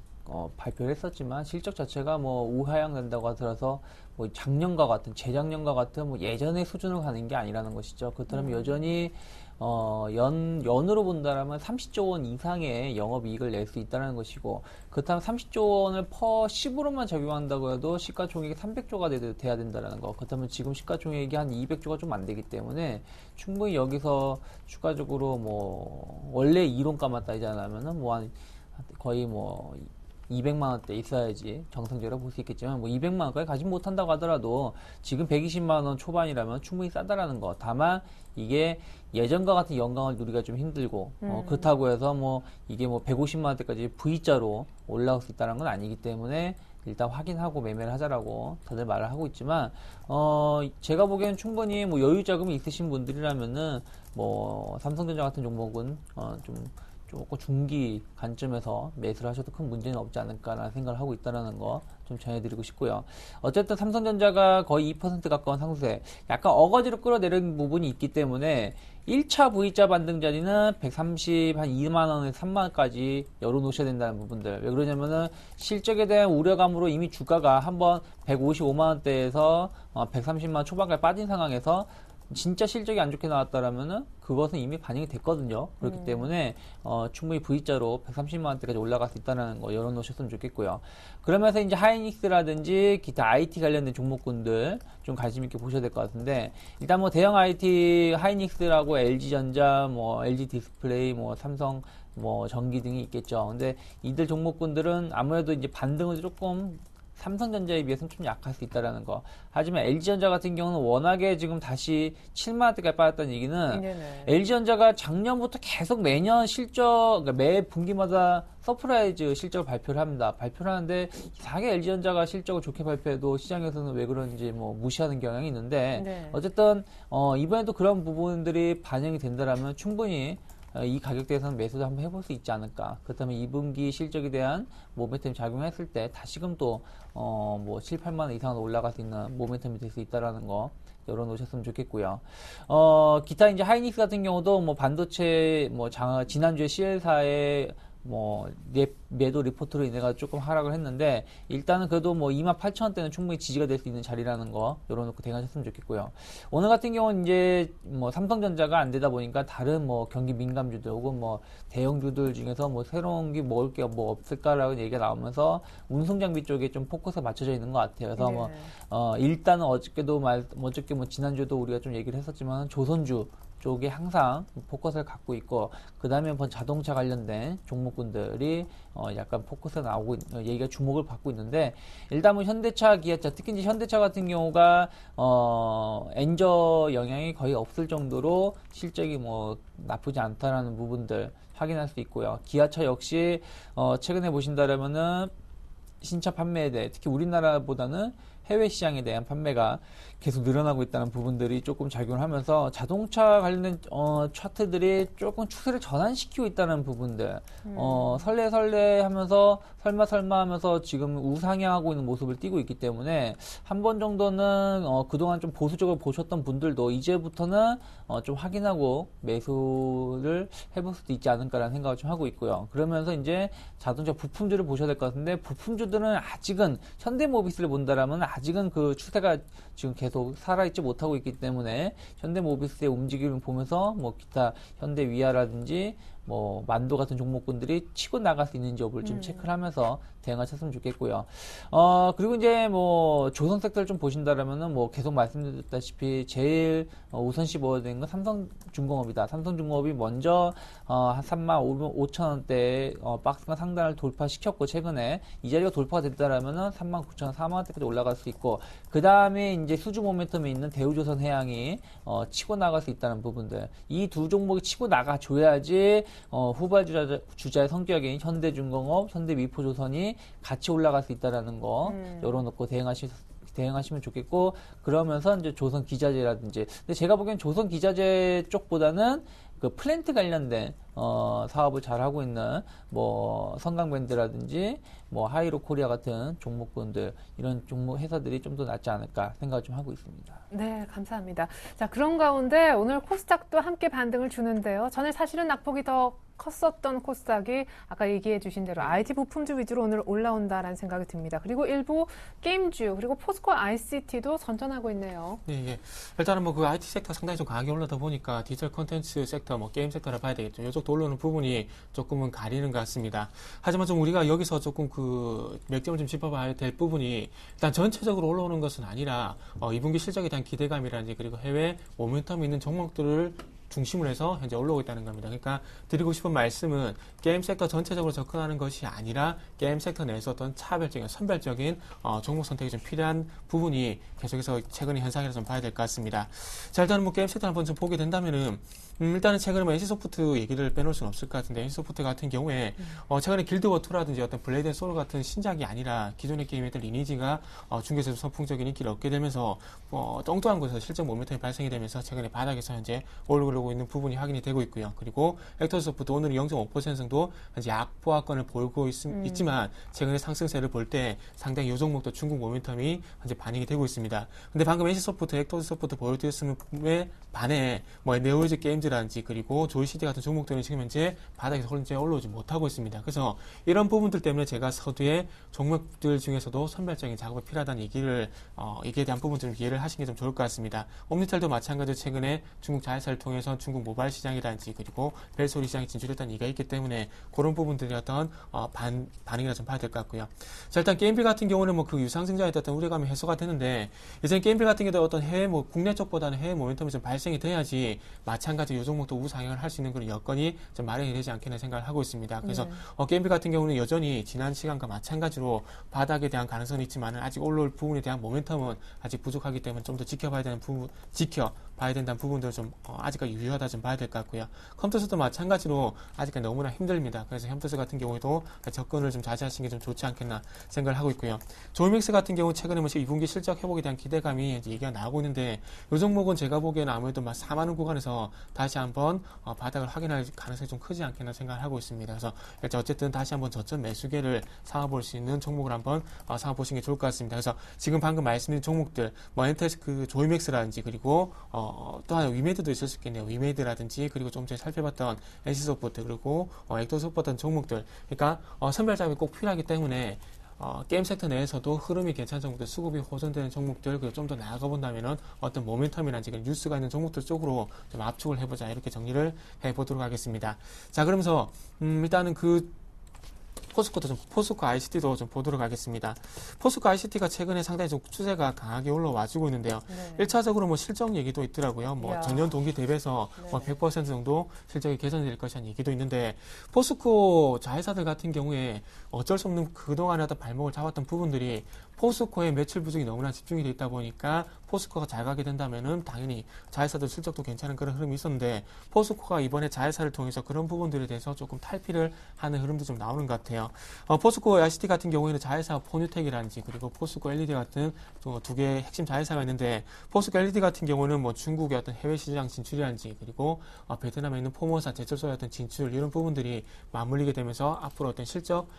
C: 발표를 했었지만 실적 자체가 뭐 우하향된다고 하더라서 뭐 작년과 같은 재작년과 같은 뭐 예전의 수준으로 가는 게 아니라는 것이죠. 그렇다면 여전히 연으로 본다라면 30조 원 이상의 영업이익을 낼 수 있다는 것이고, 그렇다면 30조 원을 퍼 10으로만 적용한다고 해도 시가총액이 300조가 돼야 된다는 거. 그렇다면 지금 시가총액이 한 200조가 좀 안 되기 때문에 충분히 여기서 추가적으로 뭐, 원래 이론가만 따지자면은 뭐 한 거의 뭐, 200만 원대 있어야지 정상적으로 볼 수 있겠지만 뭐 200만 원까지 가지 못한다고 하더라도 지금 120만 원 초반이라면 충분히 싸다라는 거. 다만 이게 예전과 같은 영광을 누리기가 좀 힘들고 그렇다고 해서 뭐 이게 뭐 150만 원대까지 V자로 올라올 수 있다는 건 아니기 때문에 일단 확인하고 매매를 하자라고 다들 말을 하고 있지만 제가 보기에는 충분히 뭐 여유 자금이 있으신 분들이라면은 뭐 삼성전자 같은 종목은 좀 조금 중기 관점에서 매수를 하셔도 큰 문제는 없지 않을까라는 생각을 하고 있다는 거 좀 전해드리고 싶고요. 어쨌든 삼성전자가 거의 2% 가까운 상승세, 약간 어거지로 끌어내린 부분이 있기 때문에 1차 V자 반등 자리는 130, 한 2만원에서 3만원까지 열어놓으셔야 된다는 부분들. 왜 그러냐면은 실적에 대한 우려감으로 이미 주가가 한번 155만원대에서 130만원 초반까지 빠진 상황에서 진짜 실적이 안 좋게 나왔다라면은 그것은 이미 반영이 됐거든요. 그렇기 때문에 충분히 V자로 130만 원대까지 올라갈 수 있다는 거 열어놓으셨으면 좋겠고요. 그러면서 이제 하이닉스라든지 기타 IT 관련된 종목군들 좀 관심 있게 보셔야 될 것 같은데, 일단 뭐 대형 IT 하이닉스라고 LG전자, 뭐 LG 디스플레이, 뭐 삼성, 뭐 전기 등이 있겠죠. 근데 이들 종목군들은 아무래도 이제 반등을 조금 삼성전자에 비해서는 좀 약할 수 있다라는 거. 하지만 LG전자 같은 경우는 워낙에 지금 다시 7만 원대까지 빠졌다는 얘기는
A: 네네.
C: LG전자가 작년부터 계속 매년 실적, 그러니까 매 분기마다 서프라이즈 실적을 발표를 합니다. 발표를 하는데 이상하게 LG전자가 실적을 좋게 발표해도 시장에서는 왜 그런지 뭐 무시하는 경향이 있는데
A: 네.
C: 어쨌든 이번에도 그런 부분들이 반영이 된다라면 충분히 이 가격대에서는 매수도 한번 해볼 수 있지 않을까. 그렇다면 2분기 실적에 대한 모멘텀이 작용했을 때 다시금 또 뭐 7, 8만 원 이상으로 올라갈 수 있는 모멘텀이 될 수 있다라는 거 열어놓으셨으면 좋겠고요. 기타 이제 하이닉스 같은 경우도 뭐 반도체 뭐 지난주에 CL사의 뭐 매도 리포트로 인해가 조금 하락을 했는데 일단은 그래도 뭐 28,000원대는 충분히 지지가 될 수 있는 자리라는 거 열어놓고 대응하셨으면 좋겠고요. 오늘 같은 경우는 이제 뭐 삼성전자가 안 되다 보니까 다른 뭐 경기 민감주들 혹은 뭐 대형주들 중에서 뭐 새로운 게 먹을 게 뭐 없을까라는 얘기가 나오면서 운송장비 쪽에 좀 포커스가 맞춰져 있는 것 같아요. 그래서
A: 네.
C: 뭐 일단은 어저께 뭐 지난주에도 우리가 좀 얘기를 했었지만 조선주 쪽에 항상 포커스를 갖고 있고, 그 다음에 자동차 관련된 종목군들이 약간 포커스가 나오고 얘기가 주목을 받고 있는데, 일단 뭐 현대차, 기아차, 특히 이제 현대차 같은 경우가 엔저 영향이 거의 없을 정도로 실적이 뭐 나쁘지 않다라는 부분들 확인할 수 있고요. 기아차 역시 최근에 보신다라면은 신차 판매에 대해, 특히 우리나라보다는 해외 시장에 대한 판매가 계속 늘어나고 있다는 부분들이 조금 작용을 하면서 자동차 관련된 차트들이 조금 추세를 전환시키고 있다는 부분들, 설레 하면서 설마 하면서 지금 우상향하고 있는 모습을 띠고 있기 때문에 한 번 정도는 그동안 좀 보수적으로 보셨던 분들도 이제부터는 좀 확인하고 매수를 해볼 수도 있지 않을까라는 생각을 좀 하고 있고요. 그러면서 이제 자동차 부품주를 보셔야 될 것 같은데, 부품주들은 아직은 현대모비스를 본다라면 아직은 그 추세가 지금 계속 살아있지 못하고 있기 때문에 현대모비스의 움직임을 보면서 뭐 기타 현대위아라든지 뭐 만도 같은 종목군들이 치고 나갈 수 있는지 여부를 좀 체크를 하면서 대응하셨으면 좋겠고요. 그리고 이제 뭐 조선 섹터를 좀 보신다라면은 뭐 계속 말씀드렸다시피 제일 우선시 보여야 되는 건 삼성중공업이다. 삼성중공업이 먼저 한 35,000원대 박스권 상단을 돌파시켰고, 최근에 이 자리가 돌파가 됐다라면은 39,000원, 4만원대까지 올라갈 수 있고, 그 다음에 이제 수주 모멘텀에 있는 대우조선해양이 치고 나갈 수 있다는 부분들, 이 두 종목이 치고 나가줘야지 후발주자의 성격인 현대중공업, 현대미포조선이 같이 올라갈 수 있다라는 거 열어놓고 대응하시면 좋겠고, 그러면서 이제 조선 기자재라든지, 근데 제가 보기엔 조선 기자재 쪽보다는 그 플랜트 관련된 사업을 잘 하고 있는 뭐 성강밴드라든지 뭐 하이로 코리아 같은 종목군들, 이런 종목 회사들이 좀 더 낫지 않을까 생각을 좀 하고 있습니다.
A: 네, 감사합니다. 자, 그런 가운데 오늘 코스닥도 함께 반등을 주는데요. 전에 사실은 낙폭이 더 컸었던 코스닥이 아까 얘기해 주신 대로 IT 부품주 위주로 오늘 올라온다라는 생각이 듭니다. 그리고 일부 게임주, 그리고 포스코 ICT도 선전하고 있네요.
D: 네, 예. 일단은 뭐 그 IT 섹터 상당히 좀 강하게 올라다 보니까 디지털 콘텐츠 sek터, 뭐 게임 섹터를 봐야 되겠죠. 이쪽도 올라오는 부분이 조금은 가리는 것 같습니다. 하지만 좀 우리가 여기서 조금 그 맥점을 좀 짚어봐야 될 부분이, 일단 전체적으로 올라오는 것은 아니라 2분기 실적에 대한 기대감이라든지, 그리고 해외 모멘텀이 있는 종목들을 중심으로 해서 현재 올라오고 있다는 겁니다. 그러니까 드리고 싶은 말씀은 게임 섹터 전체적으로 접근하는 것이 아니라 게임 섹터 내에서 어떤 차별적인, 선별적인 종목 선택이 좀 필요한 부분이 계속해서 최근의 현상이라 좀 봐야 될 것 같습니다. 자, 일단은 뭐 게임 섹터 한번 좀 보게 된다면은 일단은 최근에 뭐 NC소프트 얘기를 빼놓을 수는 없을 것 같은데, NC소프트 같은 경우에 최근에 길드워2라든지 어떤 블레이드 앤 소울 같은 신작이 아니라 기존의 게임의 리니지가 중국에서 선풍적인 인기를 얻게 되면서 엉뚱한 곳에서 실적 모멘텀이 발생이 되면서 최근에 바닥에서 현재 오르고 오르고 있는 부분이 확인이 되고 있고요. 그리고 헥토소프트 오늘은 0.5% 정도 현재 약보합권을 보이고 있지만 최근에 상승세를 볼 때 상당히 이 종목도 중국 모멘텀이 현재 반영이 되고 있습니다. 근데 방금 NC소프트, 헥토소프트 보여드렸음에 반해 뭐 네오이즈 게임즈라든지 그리고 조이시티 같은 종목들은 지금 현재 바닥에서 현재 올라오지 못하고 있습니다. 그래서 이런 부분들 때문에 제가 서두에 종목들 중에서도 선별적인 작업이 필요하다는 얘기에 대한 부분 좀 이해를 하시는 게 좀 좋을 것 같습니다. 옴니텔도 마찬가지로 최근에 중국 자회사를 통해서 중국 모바일 시장이라든지 그리고 벨소리 시장에 진출했다는 얘기가 있기 때문에 그런 부분들이 어떤 반응이라 좀 봐야 될 것 같고요. 자, 일단 게임빌 같은 경우는 뭐 그 유상증자에 어떤 우려감이 해소가 되는데 이제 게임빌 같은 경우도 어떤 해외 국내 쪽보다는 해외 모멘텀이 좀 발생이 돼야지 마찬가지로 이 종목도 우상향을 할 수 있는 그런 여건이 좀 마련이 되지 않겠나 생각을 하고 있습니다. 그래서 게임빌 같은 경우는 여전히 지난 시간과 마찬가지로 바닥에 대한 가능성은 있지만 아직 올라올 부분에 대한 모멘텀은 아직 부족하기 때문에 좀 더 지켜봐야 된다는 부분들을 좀 아직까지 유효하다 좀 봐야 될 것 같고요. 컴퓨터도 마찬가지로 아직까지 너무나 힘듭니다. 그래서 컴퓨터 같은 경우에도 접근을 좀 자제하시는 게 좀 좋지 않겠나 생각을 하고 있고요. 조이맥스 같은 경우 최근에 2분기 실적 회복에 대한 기대감이 이제 얘기가 나오고 있는데 이 종목은 제가 보기에는 아무래도 4만 원 구간에서 다시 한번 바닥을 확인할 가능성이 좀 크지 않겠나 생각을 하고 있습니다. 그래서 어쨌든 다시 한번 저점 매수계를 삼아볼 수 있는 종목을 한번 삼아보시는 게 좋을 것 같습니다. 그래서 지금 방금 말씀드린 종목들 엔테스크, 조이맥스라든지 그리고 또 하나 위메드도 있을 수 있겠네요. 위메드라든지 그리고 좀 전에 살펴봤던 NC소프트 그리고 헥토소프트 같은 종목들 그러니까 선별 작업이 꼭 필요하기 때문에 게임 섹터 내에서도 흐름이 괜찮은 종목들, 수급이 호전되는 종목들, 그리고 좀 더 나아가 본다면은 어떤 모멘텀이나 뉴스가 있는 종목들 쪽으로 좀 압축을 해보자 이렇게 정리를 해보도록 하겠습니다. 자, 그러면서 일단은 포스코 ICT도 좀 보도록 하겠습니다. 포스코 ICT가 최근에 상당히 좀 추세가 강하게 올라와주고 있는데요.
A: 네.
D: 1차적으로 실적 얘기도 있더라고요. 전년 동기 대비해서 100% 정도 실적이 개선될 것이라는 얘기도 있는데 포스코 자회사들 같은 경우에 어쩔 수 없는 그동안에 어떤 발목을 잡았던 부분들이 포스코의 매출 부족이 너무나 집중이 돼 있다 보니까 포스코가 잘 가게 된다면은 당연히 자회사들 실적도 괜찮은 그런 흐름이 있었는데 포스코가 이번에 자회사를 통해서 그런 부분들에 대해서 조금 탈피를 하는 흐름도 좀 나오는 것 같아요. 포스코 ICT 같은 경우에는 자회사 포뉴텍이라든지 그리고 포스코 LED 같은 두 개의 핵심 자회사가 있는데 포스코 LED 같은 경우는 중국의 어떤 해외 시장 진출이라든지 그리고 베트남에 있는 포모사 제철소의 어떤 진출 이런 부분들이 맞물리게 되면서 앞으로 어떤 실적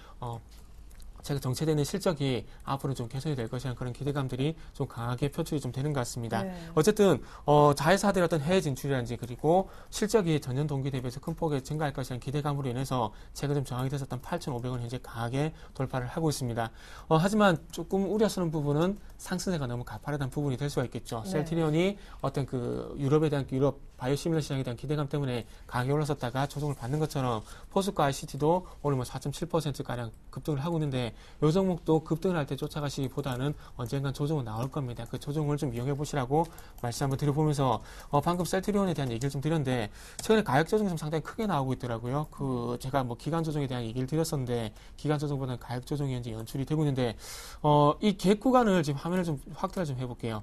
D: 제가 정체되는 실적이 앞으로 좀 개선이 될 것이라는 그런 기대감들이 좀 강하게 표출이 좀 되는 것 같습니다.
A: 네.
D: 어쨌든 자회사들의 어떤 해외 진출이라든지 그리고 실적이 전년 동기 대비해서 큰 폭에 증가할 것이라는 기대감으로 인해서 최근 좀 저항이 됐었던 8,500원 현재 강하게 돌파를 하고 있습니다. 하지만 조금 우려스러운 부분은 상승세가 너무 가파르다는 부분이 될 수가 있겠죠.
A: 네.
D: 셀트리온이 어떤 유럽 바이오시밀러 시장에 대한 기대감 때문에 강하게 올랐었다가 조정을 받는 것처럼 포스코 ICT도 오늘 4.7%가량 급등을 하고 있는데 이 종목도 급등을 할 때 쫓아가시기보다는 언젠간 조정은 나올 겁니다. 그 조정을 좀 이용해 보시라고 말씀 한번 드려보면서 방금 셀트리온에 대한 얘기를 좀 드렸는데 최근에 가격 조정이 좀 상당히 크게 나오고 있더라고요. 제가 기간 조정에 대한 얘기를 드렸었는데 기간 조정보다는 가격 조정이 현재 연출이 되고 있는데 이 갭 구간을 지금 화면을 좀 확대를 좀 해볼게요.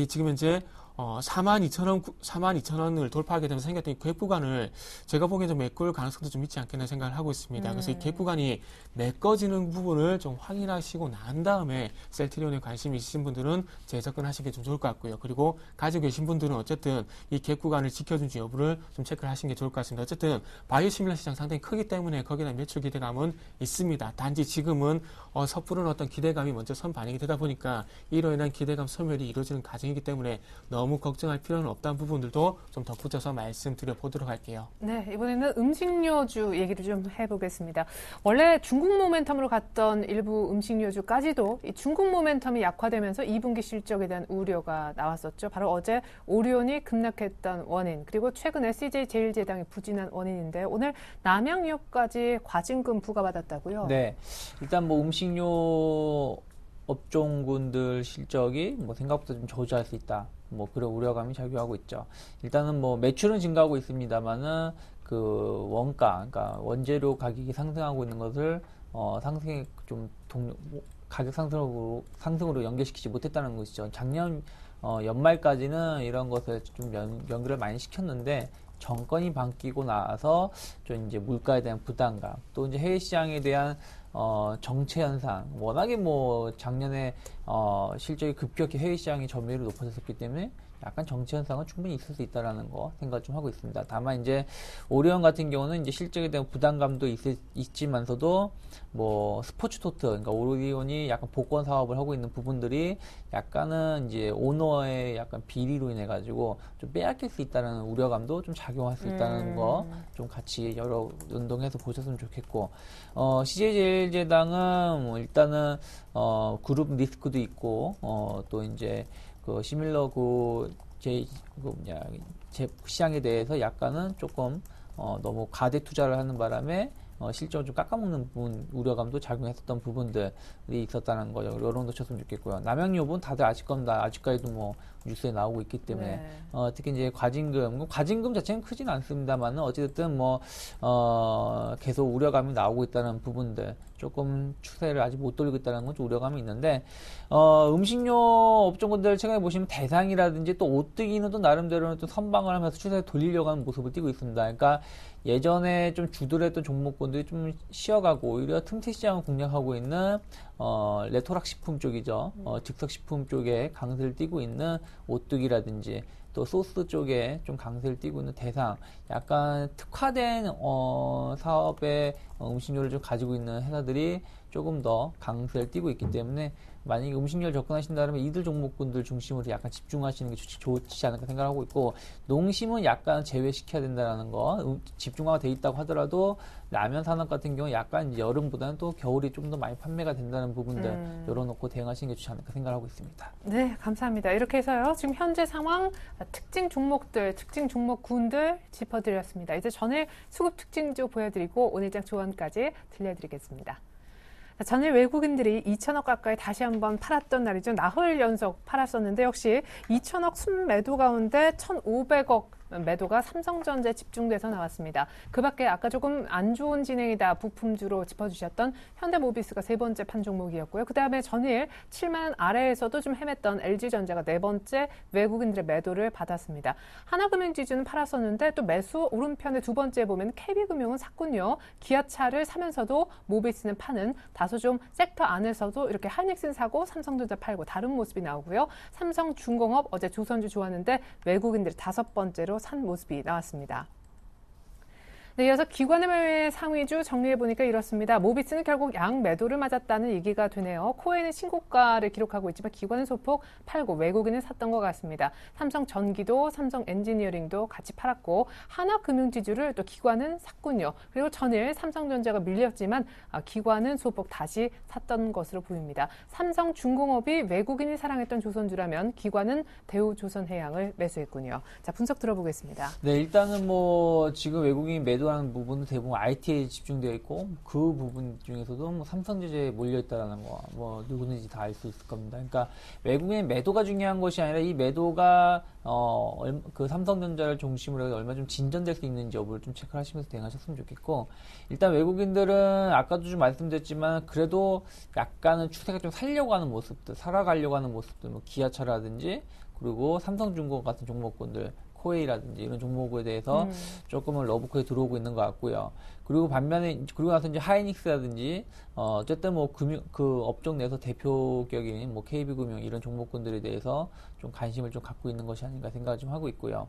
D: 지금 현재 42,000원을 돌파하게 되면서 생겼던 이 갭 구간을 제가 보기엔 좀 메꿀 가능성도 좀 있지 않겠나 생각을 하고 있습니다. 그래서 이 갭 구간이 메꿔지는 부분을 좀 확인하시고 난 다음에 셀트리온에 관심이 있으신 분들은 재접근하시는 게 좀 좋을 것 같고요. 그리고 가지고 계신 분들은 어쨌든 이 갭 구간을 지켜준지 여부를 좀 체크를 하시는 게 좋을 것 같습니다. 어쨌든 바이오시밀러 시장 상당히 크기 때문에 거기에 대한 매출 기대감은 있습니다. 단지 지금은 섣부른 어떤 기대감이 먼저 선 반영이 되다 보니까 이로 인한 기대감 소멸이 이루어지는 과정이기 때문에 너무 걱정할 필요는 없다는 부분들도 좀 덧붙여서 말씀드려 보도록 할게요.
A: 네, 이번에는 음식료주 얘기를 좀 해보겠습니다. 원래 중국 모멘텀으로 갔던 일부 음식료주까지도 이 중국 모멘텀이 약화되면서 2분기 실적에 대한 우려가 나왔었죠. 바로 어제 오리온이 급락했던 원인, 그리고 최근에 CJ제일제당이 부진한 원인인데 오늘 남양유업까지 과징금 부과받았다고요?
C: 네, 일단 음식료 업종군들 실적이 생각보다 좀 저조할 수 있다. 그런 우려감이 작용하고 있죠. 일단은 매출은 증가하고 있습니다만은 원가, 그러니까 원재료 가격이 상승하고 있는 것을 상승에 좀 가격 상승으로 연결시키지 못했다는 것이죠. 작년 연말까지는 이런 것을 좀 연결을 많이 시켰는데 정권이 바뀌고 나서 좀 이제 물가에 대한 부담감, 또 이제 해외 시장에 대한 정체 현상, 워낙에 작년에 실적이 급격히 해외 시장이 점유율이 높아졌기 때문에 약간 정치 현상은 충분히 있을 수 있다라는 거 생각 좀 하고 있습니다. 다만 이제 오리온 같은 경우는 이제 실적에 대한 부담감도 있지만서도 뭐 스포츠 토트, 그러니까 오리온이 약간 복권 사업을 하고 있는 부분들이 약간은 이제 오너의 약간 비리로 인해 가지고 좀 빼앗길 수 있다는 우려감도 좀 작용할 수 있다는 거 좀 같이 여러 연동해서 보셨으면 좋겠고, CJ제일제당은 뭐 일단은 그룹 리스크도 있고, 또 이제 그 시밀러 시장에 대해서 약간은 조금 너무 가대 투자를 하는 바람에 실적을 좀 깎아먹는 부분, 우려감도 작용했었던 부분들이 있었다는 거죠. 이런 거 쳤으면 좋겠고요. 남양유업은 다들 아실 겁니다. 아직까지도 뭐 뉴스에 나오고 있기 때문에 특히 이제 과징금 자체는 크진 않습니다만은 어찌됐든 뭐 계속 우려감이 나오고 있다는 부분들, 조금 추세를 아직 못 돌리고 있다는 건 좀 우려감이 있는데, 음식료 업종군들 최근에 보시면 대상이라든지 또 오뜨기는 또 나름대로는 또 선방을 하면서 추세를 돌리려고 하는 모습을 띠고 있습니다. 그러니까 예전에 좀 주도했던 종목군들이 좀 쉬어가고 오히려 틈새 시장을 공략하고 있는 레토락 식품 쪽이죠. 즉석 식품 쪽에 강세를 띠고 있는 오뜨기라든지 또 소스 쪽에 좀 강세를 띠고 있는 대상, 약간 특화된 사업의 음식료를 좀 가지고 있는 회사들이 조금 더 강세를 띠고 있기 때문에 만약에 음식료를 접근하신다면 이들 종목군들 중심으로 약간 집중하시는 게 좋지 않을까 생각하고 있고, 농심은 약간 제외시켜야 된다는 거, 집중화가 돼 있다고 하더라도 라면 산업 같은 경우 약간 이제 여름보다는 또 겨울이 좀 더 많이 판매가 된다는 부분들 열어놓고 대응하시는 게 좋지 않을까 생각하고 있습니다.
A: 네, 감사합니다. 이렇게 해서요, 지금 현재 상황, 특징 종목들, 특징 종목군들 짚어드렸습니다. 이제 전일 수급 특징주 보여드리고 오늘장 조언까지 들려드리겠습니다. 전일 외국인들이 2천억 가까이 다시 한번 팔았던 날이죠. 나흘 연속 팔았었는데 역시 2천억 순매도 가운데 1,500억 매도가 삼성전자에 집중돼서 나왔습니다. 그 밖에 아까 조금 안 좋은 진행이다 부품주로 짚어주셨던 현대모비스가 세 번째 판 종목이었고요. 그 다음에 전일 7만 원 아래에서도 좀 헤맸던 LG전자가 네 번째 외국인들의 매도를 받았습니다. 하나금융지주는 팔았었는데 또 매수 오른편에 두 번째 보면 KB금융은 샀군요. 기아차를 사면서도 모비스는 파는 다소 좀 섹터 안에서도 이렇게 하이닉스는 사고 삼성전자 팔고 다른 모습이 나오고요. 삼성중공업 어제 조선주 좋았는데 외국인들이 다섯 번째로 산 모습이 나왔습니다. 네, 이어서 기관의 매매 상위주 정리해보니까 이렇습니다. 모비스는 결국 양 매도를 맞았다는 얘기가 되네요. 코에는 신고가를 기록하고 있지만 기관은 소폭 팔고 외국인은 샀던 것 같습니다. 삼성전기도 삼성엔지니어링도 같이 팔았고 하나금융지주를 또 기관은 샀군요. 그리고 전일 삼성전자가 밀렸지만 기관은 소폭 다시 샀던 것으로 보입니다. 삼성중공업이 외국인이 사랑했던 조선주라면 기관은 대우조선해양을 매수했군요. 자, 분석 들어보겠습니다.
C: 네, 일단은 뭐 지금 외국인이 매도하는 부분은 대부분 IT에 집중되어 있고 그 부분 중에서도 뭐 삼성전자에 몰려있다라는 거 뭐 누구든지 다 알 수 있을 겁니다. 그러니까 외국인의 매도가 중요한 것이 아니라 이 매도가 그 삼성전자를 중심으로 해서 얼마 좀 진전될 수 있는지 여부를 좀 체크를 하시면서 대응하셨으면 좋겠고, 일단 외국인들은 아까도 좀 말씀드렸지만 그래도 약간은 추세가 좀 살려고 하는 모습들, 살아가려고 하는 모습들, 뭐 기아차라든지 그리고 삼성중공업 같은 종목군들, 코웨이라든지 이런 종목에 대해서 조금은 러브콜에 들어오고 있는 것 같고요. 그리고 반면에 그리고 나서 이제 하이닉스라든지 어쨌든 뭐 그 업종 내에서 대표격인 뭐 KB금융 이런 종목군들에 대해서 좀 관심을 좀 갖고 있는 것이 아닌가 생각을 좀 하고 있고요.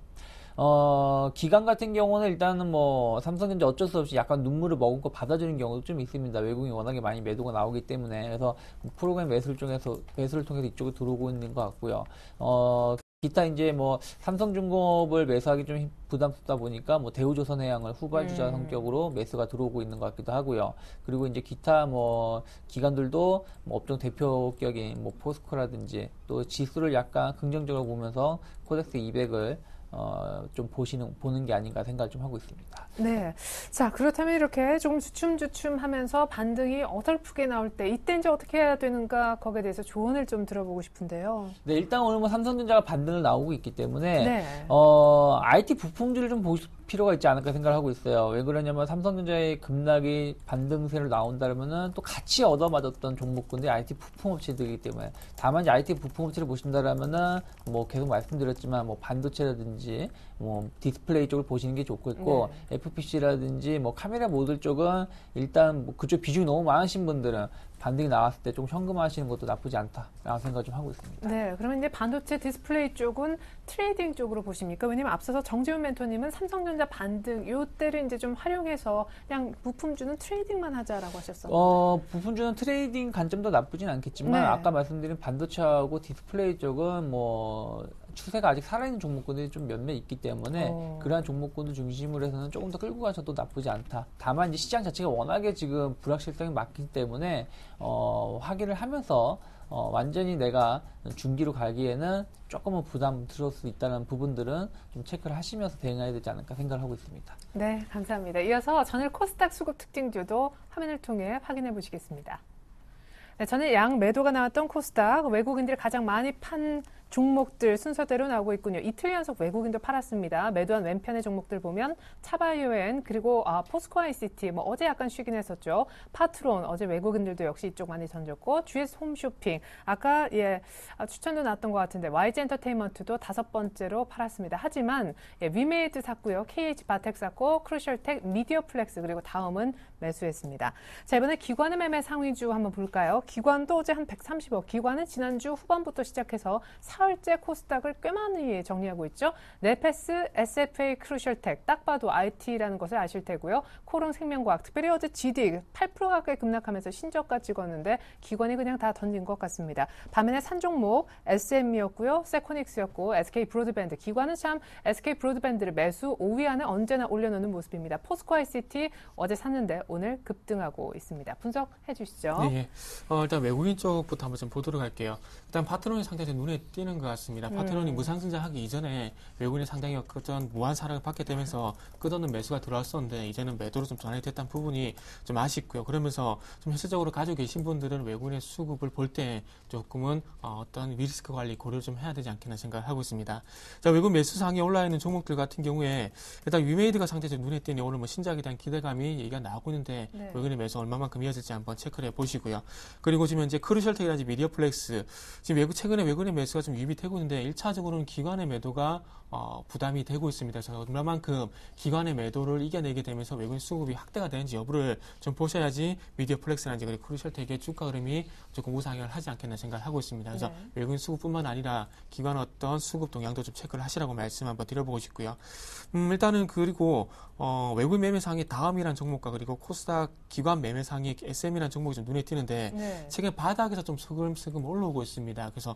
C: 기관 같은 경우는 일단은 뭐 삼성전자 어쩔 수 없이 약간 눈물을 머금고 받아주는 경우도 좀 있습니다. 외국인이 워낙에 많이 매도가 나오기 때문에. 그래서 프로그램 매수를 통해서 이쪽으로 들어오고 있는 것 같고요. 기타 이제 뭐 삼성중공업을 매수하기 좀 부담스럽다 보니까 뭐 대우조선해양을 후발주자 성격으로 매수가 들어오고 있는 것 같기도 하고요. 그리고 이제 기타 뭐 기관들도 뭐 업종 대표격인 뭐 포스코라든지 또 지수를 약간 긍정적으로 보면서 코덱스 200을 좀 보는 게 아닌가 생각을 좀 하고 있습니다.
A: 네. 자, 그렇다면 이렇게 조금 주춤주춤 하면서 반등이 어설프게 나올 때, 이때 이제 어떻게 해야 되는가, 거기에 대해서 조언을 좀 들어보고 싶은데요.
C: 네, 일단 오늘 뭐 삼성전자가 반등을 나오고 있기 때문에,
A: 네.
C: IT 부품주를 좀 보실 필요가 있지 않을까 생각을 하고 있어요. 왜 그러냐면 삼성전자의 급락이 반등세를 나온다면은 또 같이 얻어맞았던 종목군들이 IT 부품업체들이기 때문에, 다만 이제 IT 부품업체를 보신다라면은 뭐 계속 말씀드렸지만 뭐 반도체라든지 PC라든지 뭐 디스플레이 쪽을 보시는 게 좋겠고 FPC라든지 뭐 카메라 모듈 쪽은 일단 뭐 그쪽 비중이 너무 많으신 분들은 반등이 나왔을 때 좀 현금화하시는 것도 나쁘지 않다라는 생각을 좀 하고 있습니다.
A: 네, 그러면 이제 반도체 디스플레이 쪽은 트레이딩 쪽으로 보십니까? 왜냐면 앞서서 정지훈 멘토님은 삼성전자 반등 요때를 이제 좀 활용해서 그냥 부품주는 트레이딩만 하자라고 하셨었는데.
C: 부품주는 트레이딩 관점도 나쁘진 않겠지만
A: 네.
C: 아까 말씀드린 반도체하고 디스플레이 쪽은 뭐 추세가 아직 살아있는 종목군들이 좀 몇몇 있기 때문에 그러한 종목군들 중심으로 해서는 조금 더 끌고 가셔도 나쁘지 않다. 다만 이제 시장 자체가 워낙에 지금 불확실성이 많기 때문에 확인을 하면서 완전히 내가 중기로 가기에는 조금은 부담스러울 수 있다는 부분들은 좀 체크를 하시면서 대응해야 되지 않을까 생각을 하고 있습니다.
A: 네, 감사합니다. 이어서 전일 코스닥 수급 특징주도 화면을 통해 확인해 보시겠습니다. 네, 전일 양 매도가 나왔던 코스닥, 외국인들이 가장 많이 판 종목들 순서대로 나오고 있군요. 이틀 연속 외국인도 팔았습니다. 매도한 왼편의 종목들 보면 차바이오엔 그리고 포스코 ICT 뭐 어제 약간 쉬긴 했었죠. 파트론 어제 외국인들도 역시 이쪽 많이 던졌고 GS 홈쇼핑 아까 추천도 나왔던 것 같은데 YG 엔터테인먼트도 5번째로 팔았습니다. 하지만 위메이드 샀고요. KH 바텍 샀고 크루셜텍, 미디어플렉스 그리고 다음은 매수했습니다. 자, 이번에 기관의 매매 상위주 한번 볼까요? 기관도 어제 한 130억, 기관은 지난주 후반부터 시작해서 사흘째 코스닥을 꽤 많이 정리하고 있죠. 네페스, SFA, 크루셜텍, 딱 봐도 IT라는 것을 아실 테고요. 코롱 생명과학, 특별히 어제 GD 8% 가까이 급락하면서 신저가 찍었는데 기관이 그냥 다 던진 것 같습니다. 반면에 산 종목 SM이었고요. 세코닉스였고 SK 브로드밴드, 기관은 참 SK 브로드밴드를 매수 5위 안에 언제나 올려놓는 모습입니다. 포스코 ICT 어제 샀는데 오늘 급등하고 있습니다. 분석해 주시죠.
D: 네, 일단 외국인 쪽부터 한번 좀 보도록 할게요. 일단 파트론이 상당히 눈에 띄는 것 같습니다. 파트론이 무상증자 하기 이전에 외국인이 상당히 어떤 무한 사랑을 받게 되면서 끝없는 매수가 들어왔었는데 이제는 매도로 좀 전환이 됐다는 부분이 좀 아쉽고요. 그러면서 좀 현실적으로 가지고 계신 분들은 외국인의 수급을 볼 때 조금은 어떤 리스크 관리 고려를 좀 해야 되지 않겠나 생각을 하고 있습니다. 자, 외국 매수 상에 올라 있는 종목들 같은 경우에 일단 위메이드가 상대적으로 눈에 띄니 오늘 뭐 신작에 대한 기대감이 얘기가 나오고 있는데 외국인의 매수 얼마만큼 이어질지 한번 체크를 해보시고요. 그리고 지금 이제 크루셜텍이라든지 미디어플렉스 지금 최근에 외국인의 매수가 좀 유입이 되고 있는데 1차적으로는 기관의 매도가 부담이 되고 있습니다. 그래서 얼마만큼 기관의 매도를 이겨내게 되면서 외국인 수급이 확대가 되는지 여부를 좀 보셔야지 미디어플렉스라든지 그리고 크루셜텍의 주가 흐름이 조금 우상향을 하지 않겠나 생각을 하고 있습니다. 그래서 외국인 수급뿐만 아니라 기관 어떤 수급 동향도 좀 체크를 하시라고 말씀 한번 드려보고 싶고요. 일단은 그리고 외국인 매매상의 다음이란 종목과 그리고 코스닥 기관 매매상의 SM이라는 종목이 좀 눈에 띄는데 최근 바닥에서 좀 슬금슬금 올라오고 있습니다. 그래서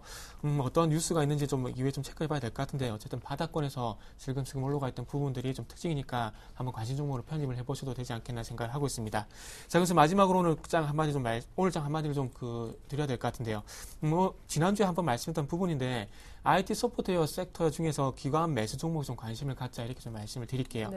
D: 어떤 뉴스가 있는지 좀 이후에 좀 체크해봐야 될 것 같은데 어쨌든 바닥권에서 슬금슬금 올라가 있던 부분들이 좀 특징이니까 한번 관심 종목으로 편입을 해보셔도 되지 않겠나 생각을 하고 있습니다. 자, 그래서 마지막으로 오늘 장 한마디를 좀 드려야 될 것 같은데요. 지난주에 한번 말씀했던 부분인데 IT 소프트웨어 섹터 중에서 기관 매수 종목에 좀 관심을 갖자 이렇게 좀 말씀을 드릴게요.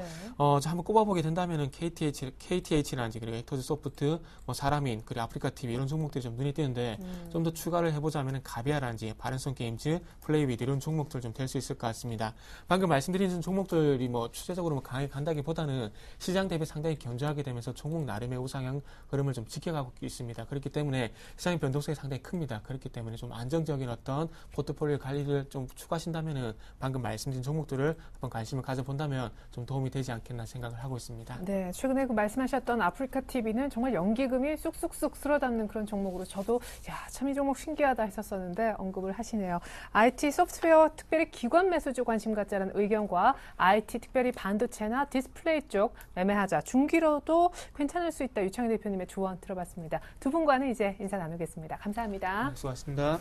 D: 자, 한번 꼽아보게 된다면은 KTH라든지 그리고 액터즈 소프트, 사라민, 그리고 아프리카 TV 이런 종목들이 좀 눈에 띄는데 좀 더 추가를 해보자면은 가비아라든지 바른손 게임즈, 플레이윗 이런 종목들 좀 될 수 있을 것 같습니다. 방금 말씀드린 종목들이 추세적으로 강하게 간다기보다는 시장 대비 상당히 견조하게 되면서 종목 나름의 우상향 흐름을 좀 지켜가고 있습니다. 그렇기 때문에 시장의 변동성이 상당히 큽니다. 그렇기 때문에 좀 안정적인 어떤 포트폴리오 관리를 좀 추가하신다면은 방금 말씀드린 종목들을 한번 관심을 가져본다면 좀 도움이 되지 않겠나 생각을 하고 있습니다.
A: 네, 최근에 말씀하셨던 아프리카 TV는 정말 연기금이 쑥쑥쑥 쓸어담는 그런 종목으로 저도 참 이 종목 신기하다 했었었는데 언급을 하시네요. IT 소프트웨어 특별히 기관 매수주 관심 갖자는 의견과 IT 특별히 반도체나 디스플레이 쪽 매매하자 중기로도 괜찮을 수 있다 유창희 대표님의 조언 들어봤습니다. 두 분과는 이제 인사 나누겠습니다. 감사합니다.
D: 네, 수고하셨습니다.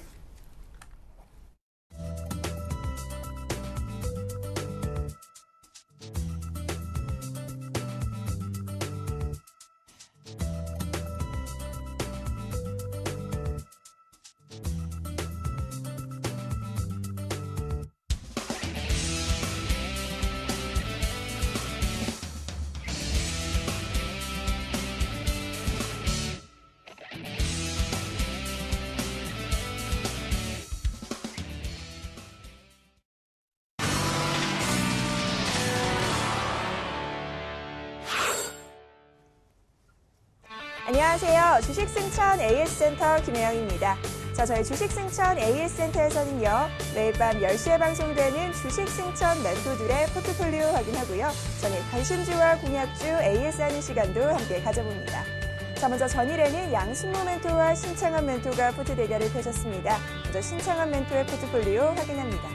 G: 안녕하세요. 주식승천 AS센터 김혜영입니다. 자, 저희 주식승천 AS센터에서는요. 매일 밤 10시에 방송되는 주식승천 멘토들의 포트폴리오 확인하고요. 전일 관심주와 공약주 AS하는 시간도 함께 가져봅니다. 자, 먼저 전일에는 양순모 멘토와 신창원 멘토가 포트 대결을 펼쳤습니다. 먼저 신창원 멘토의 포트폴리오 확인합니다.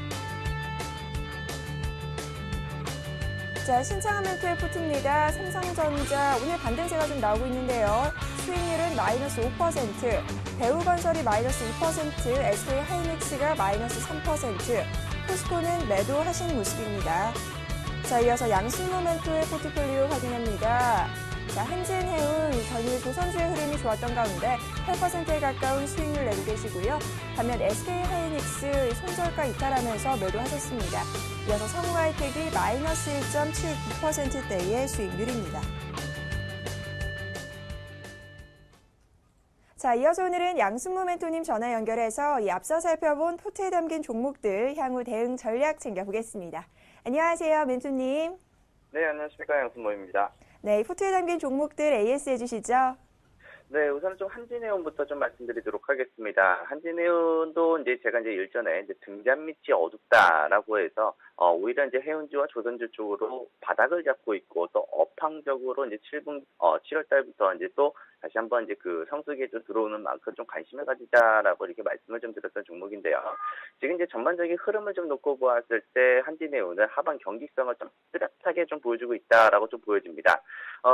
G: 자, 신창원 멘토의 포트입니다. 삼성전자 오늘 반등세가 좀 나오고 있는데요. 수익률은 마이너스 5%, 대우건설이 마이너스 2%, SK하이닉스가 마이너스 3%, 포스코는 매도하신 모습입니다. 자, 이어서 양순모 멘토의 포트폴리오 확인합니다. 자, 한진해운 전일 조선주의 흐름이 좋았던 가운데 8%에 가까운 수익률 내고 계시고요. 반면 SK하이닉스 손절가 이탈하면서 매도하셨습니다. 이어서 성우하이텍이 마이너스 1.79%대의 수익률입니다. 자, 이어서 오늘은 양순모 멘토님 전화 연결해서 이 앞서 살펴본 포트에 담긴 종목들 향후 대응 전략 챙겨보겠습니다. 안녕하세요, 멘토님.
H: 네, 안녕하십니까. 양순모입니다.
G: 네, 이 포트에 담긴 종목들 AS 해주시죠.
H: 네, 우선 좀 한진해운부터 좀 말씀드리도록 하겠습니다. 한진해운도 이제 제가 이제 일전에 이제 등잔 밑이 어둡다라고 해서 오히려 이제 해운주와 조선주 쪽으로 바닥을 잡고 있고 또 업황적으로 이제 7월 달부터 이제 또 다시 한번 이제 그 성수기에 좀 들어오는 만큼 좀 관심을 가지자라고 이렇게 말씀을 좀 드렸던 종목인데요. 지금 이제 전반적인 흐름을 좀 놓고 보았을 때 한진해운은 하반 경직성을 좀 뚜렷하게 좀 보여주고 있다라고 좀 보여집니다.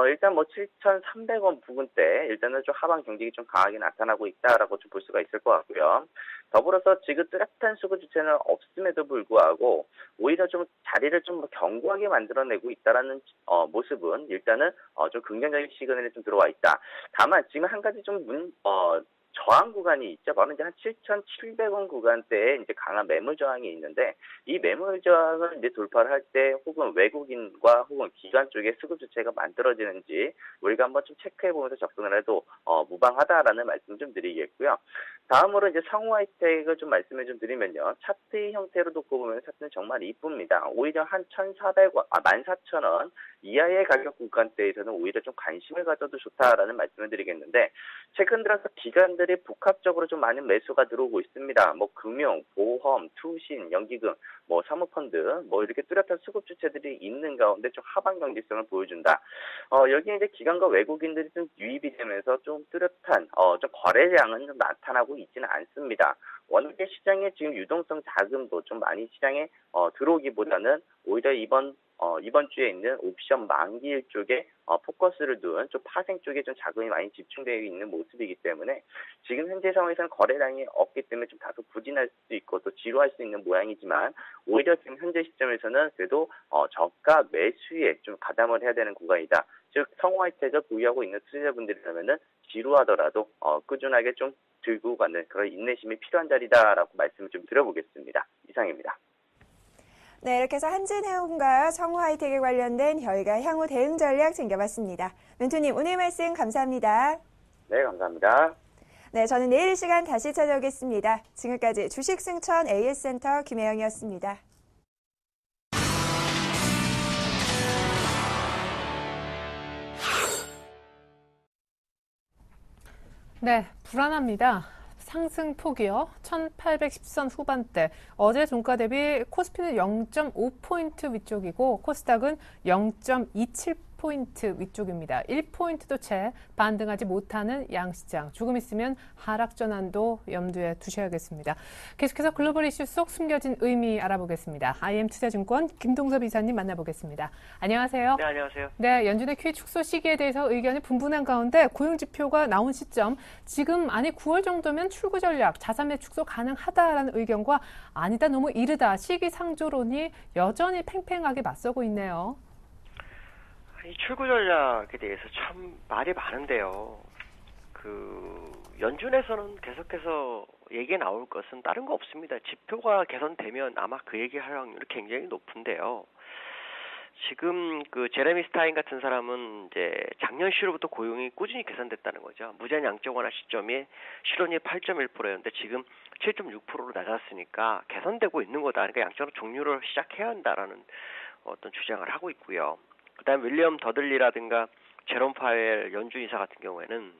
H: 일단 뭐 7,300원 부근대 일단은 좀 하반 경직이 좀 강하게 나타나고 있다라고 좀 볼 수가 있을 것 같고요. 더불어서 지금 뚜렷한 수급 주체는 없음에도 불구하고 오히려 좀 자리를 좀 견고하게 만들어내고 있다라는 모습은 일단은 좀 긍정적인 시그널이 좀 들어와 있다. 다만 지금 한 가지 좀 저항 구간이 있죠. 바로 이제 한 7,700원 구간대에 이제 강한 매물 저항이 있는데 이 매물 저항을 이제 돌파를 할 때 혹은 외국인과 혹은 기관 쪽에 수급 주체가 만들어지는지 우리가 한번 좀 체크해 보면서 접근을 해도 무방하다라는 말씀 좀 드리겠고요. 다음으로 이제 성우하이텍을 좀 말씀을 좀 드리면요. 차트 형태로 놓고 보면 차트는 정말 이쁩니다. 오히려 한 1,400원, 14,000원 이하의 가격 구간대에서는 오히려 좀 관심을 가져도 좋다라는 말씀을 드리겠는데 최근 들어서 기관들이 복합적으로 좀 많은 매수가 들어오고 있습니다. 뭐 금융, 보험, 투신, 연기금, 뭐 사모펀드, 뭐 이렇게 뚜렷한 수급 주체들이 있는 가운데 좀 하반 경직성을 보여준다. 여기에 이제 기관과 외국인들이 좀 유입이 되면서 좀 뚜렷한 좀 거래량은 좀 나타나고 있지는 않습니다. 워낙에 시장에 지금 유동성 자금도 좀 많이 시장에 들어오기보다는 오히려 이번 주에 있는 옵션 만기일 쪽에 포커스를 둔 좀 파생 쪽에 좀 자금이 많이 집중되어 있는 모습이기 때문에 지금 현재 상황에서는 거래량이 없기 때문에 좀 다소 부진할 수도 있고 또 지루할 수 있는 모양이지만 오히려 지금 현재 시점에서는 그래도 저가 매수에 좀 가담을 해야 되는 구간이다. 즉 성우하이텍을 보유하고 있는 투자자분들이라면은 지루하더라도 꾸준하게 좀 들고 가는 그런 인내심이 필요한 자리다라고 말씀을 좀 드려보겠습니다. 이상입니다.
G: 네, 이렇게 해서 한진해운과 성우하이텍에 관련된 저희가 향후 대응 전략 챙겨봤습니다. 멘토님, 오늘 말씀 감사합니다.
H: 네, 감사합니다.
G: 네, 저는 내일 이 시간 다시 찾아오겠습니다. 지금까지 주식승천 AS센터 김혜영이었습니다.
A: 네, 불안합니다. 상승폭이요. 1810선 후반대. 어제 종가 대비 코스피는 0.5포인트 위쪽이고 코스닥은 0.27포인트 위쪽입니다. 1포인트도 채 반등하지 못하는 양시장. 조금 있으면 하락 전환도 염두에 두셔야겠습니다. 계속해서 글로벌 이슈 속 숨겨진 의미 알아보겠습니다. IM투자증권 김동섭 이사님 만나보겠습니다. 안녕하세요.
I: 네, 안녕하세요.
A: 네, 연준의 QE 축소 시기에 대해서 의견이 분분한 가운데 고용지표가 나온 시점, 지금 아니 9월 정도면 출구 전략, 자산매 축소 가능하다라는 의견과 아니다, 너무 이르다, 시기상조론이 여전히 팽팽하게 맞서고 있네요.
I: 이 출구 전략에 대해서 참 말이 많은데요. 연준에서는 계속해서 얘기 나올 것은 다른 거 없습니다. 지표가 개선되면 아마 그 얘기 할 확률이 굉장히 높은데요. 지금 제레미 스타인 같은 사람은 이제 작년 10월부터 고용이 꾸준히 개선됐다는 거죠. 무제한 양적 완화 시점이 실업률이 8.1%였는데 지금 7.6%로 낮았으니까 개선되고 있는 거다. 그러니까 양적으로 종류를 시작해야 한다라는 어떤 주장을 하고 있고요. 그다음 윌리엄 더들리라든가 제롬 파웰 연준 이사 같은 경우에는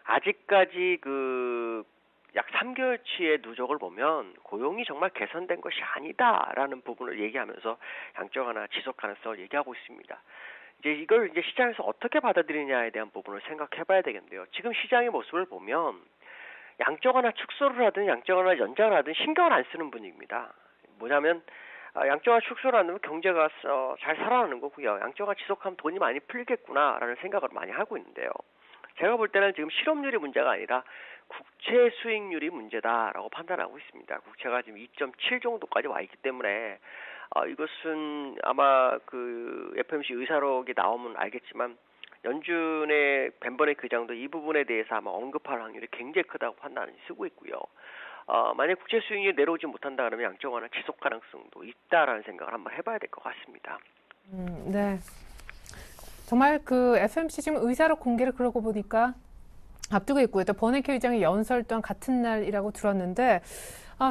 I: 아직까지 약 3개월치의 누적을 보면 고용이 정말 개선된 것이 아니다라는 부분을 얘기하면서 양적 완화 지속 가능성을 얘기하고 있습니다. 이걸 시장에서 어떻게 받아들이냐에 대한 부분을 생각해봐야 되겠는데요. 지금 시장의 모습을 보면 양적 완화 축소를 하든 양적 완화 연장을 하든 신경을 안 쓰는 분위기입니다. 뭐냐면 양적 완화 축소를 하면 경제가 잘 살아나는 거고요. 양적 완화 지속하면 돈이 많이 풀리겠구나라는 생각을 많이 하고 있는데요. 제가 볼 때는 지금 실업률이 문제가 아니라 국채 수익률이 문제다라고 판단하고 있습니다. 국채가 지금 2.7 정도까지 와 있기 때문에 이것은 아마 그 FOMC 의사록이 나오면 알겠지만 연준의 벤버네키 의장도 이 부분에 대해서 아마 언급할 확률이 굉장히 크다고 판단을 쓰고 있고요. 만약 국채 수익률이 내려오지 못한다 그러면 양적 완화 지속 가능성도 있다라는 생각을 한번 해봐야 될 것 같습니다.
A: 네. 정말 그 FOMC 지금 의사록 공개를 그러고 보니까 앞두고 있고요. 또 버네키 의장의 연설 또한 같은 날이라고 들었는데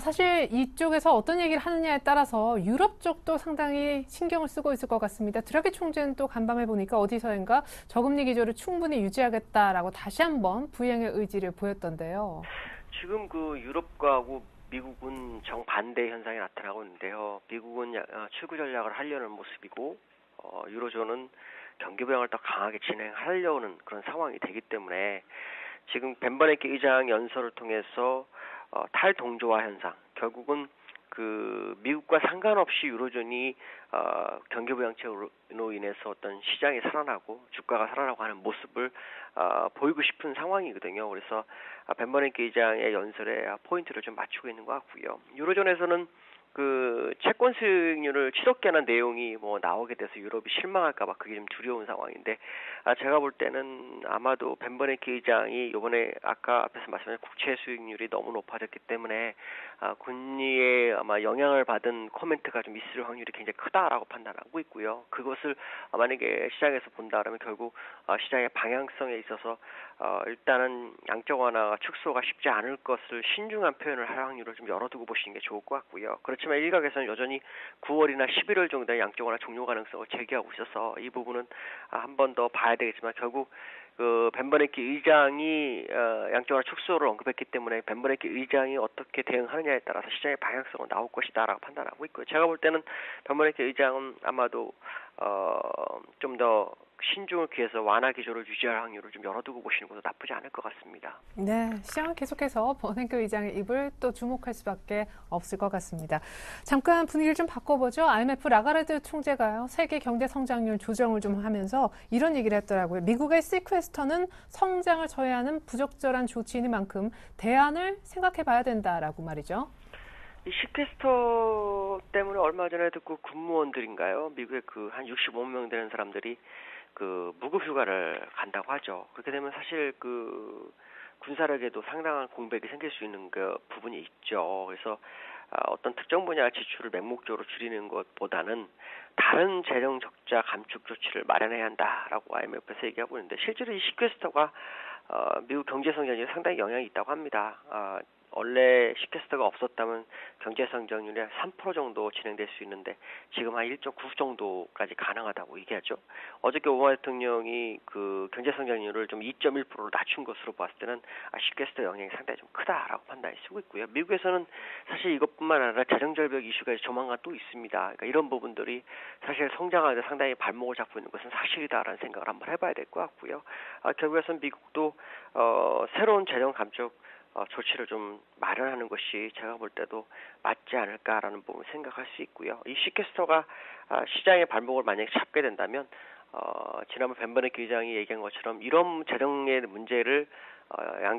A: 사실 이쪽에서 어떤 얘기를 하느냐에 따라서 유럽 쪽도 상당히 신경을 쓰고 있을 것 같습니다. 드라기 총재는 또 간밤에 보니까 어디서인가 저금리 기조를 충분히 유지하겠다라고 다시 한번 부양의 의지를 보였던데요.
I: 지금 그 유럽과 미국은 정반대 현상이 나타나고 있는데요. 미국은 출구 전략을 하려는 모습이고 유로존은 경기 부양을 더 강하게 진행하려는 그런 상황이 되기 때문에 지금 벤버네키 의장 연설을 통해서 탈동조화 현상, 결국은 그 미국과 상관없이 유로존이 경기 부양책으로 인해서 어떤 시장이 살아나고 주가가 살아나고 하는 모습을 보이고 싶은 상황이거든요. 그래서 벤버네키 의장의 연설에 포인트를 좀 맞추고 있는 것 같고요. 유로존에서는 그 채권 수익률을 치솟게 하는 내용이 나오게 돼서 유럽이 실망할까봐 그게 좀 두려운 상황인데 제가 볼 때는 아마도 벤버네키 의장이 이번에 아까 앞에서 말씀하신 국채 수익률이 너무 높아졌기 때문에 금리에 아마 영향을 받은 코멘트가 좀 있을 확률이 굉장히 크다라고 판단하고 있고요. 그것을 만약에 시장에서 본다면 결국 시장의 방향성에 있어서 일단은 양적 완화가 축소가 쉽지 않을 것을 신중한 표현을 할 확률을 좀 열어두고 보시는 게 좋을 것 같고요. 그렇지만 일각에서는 여전히 9월이나 11월 정도에 양적 완화 종료 가능성을 제기하고 있어서 이 부분은 한 번 더 봐야 되겠지만 결국 그 벤버네키 의장이 양적 완화 축소를 언급했기 때문에 벤버네키 의장이 어떻게 대응하느냐에 따라서 시장의 방향성은 나올 것이다라고 판단하고 있고요. 제가 볼 때는 벤버네키 의장은 아마도 좀 더 신중을 기해서 완화 기조를 유지할 확률을 좀 열어두고 보시는 것도 나쁘지 않을 것 같습니다.
A: 네, 시장은 계속해서 버네키 의장의 입을 또 주목할 수밖에 없을 것 같습니다. 잠깐 분위기를 좀 바꿔보죠. IMF 라가르드 총재가요, 세계 경제 성장률 조정을 좀 하면서 이런 얘기를 했더라고요. 미국의 시퀘스터는 성장을 저해하는 부적절한 조치인 만큼 대안을 생각해봐야 된다라고 말이죠.
I: 이 시퀘스터 때문에 얼마 전에 듣고 군무원들인가요? 미국의 그 한 65명 되는 사람들이 그 무급 휴가를 간다고 하죠. 그렇게 되면 사실 그 군사력에도 상당한 공백이 생길 수 있는 그 부분이 있죠. 그래서 어떤 특정 분야 지출을 맹목적으로 줄이는 것보다는 다른 재정 적자 감축 조치를 마련해야 한다라고 IMF에서 얘기하고 있는데 실제로 이 시퀘스터가 미국 경제 성장에 상당히 영향이 있다고 합니다. 원래 시퀘스터가 없었다면 경제 성장률이 3% 정도 진행될 수 있는데 지금 한 1.9 정도까지 가능하다고 얘기하죠. 어저께 오바마 대통령이 그 경제 성장률을 좀 2.1%로 낮춘 것으로 봤을 때는 시퀘스터 영향이 상당히 좀 크다라고 판단이 쓰고 있고요. 미국에서는 사실 이것뿐만 아니라 재정절벽 이슈가 조만간 또 있습니다. 그러니까 이런 부분들이 사실 성장하는데 상당히 발목을 잡고 있는 것은 사실이다라는 생각을 한번 해봐야 될 것 같고요. 결국에서는 미국도 새로운 재정 감축 조치를 좀 마련하는 것이 제가 볼 때도 맞지 않을까라는 부분을 생각할 수 있고요. 이 시퀘스터가 시장의 발목을 만약에 잡게 된다면 지난번 벤버네키 의장이 얘기한 것처럼 이런 재정의 문제를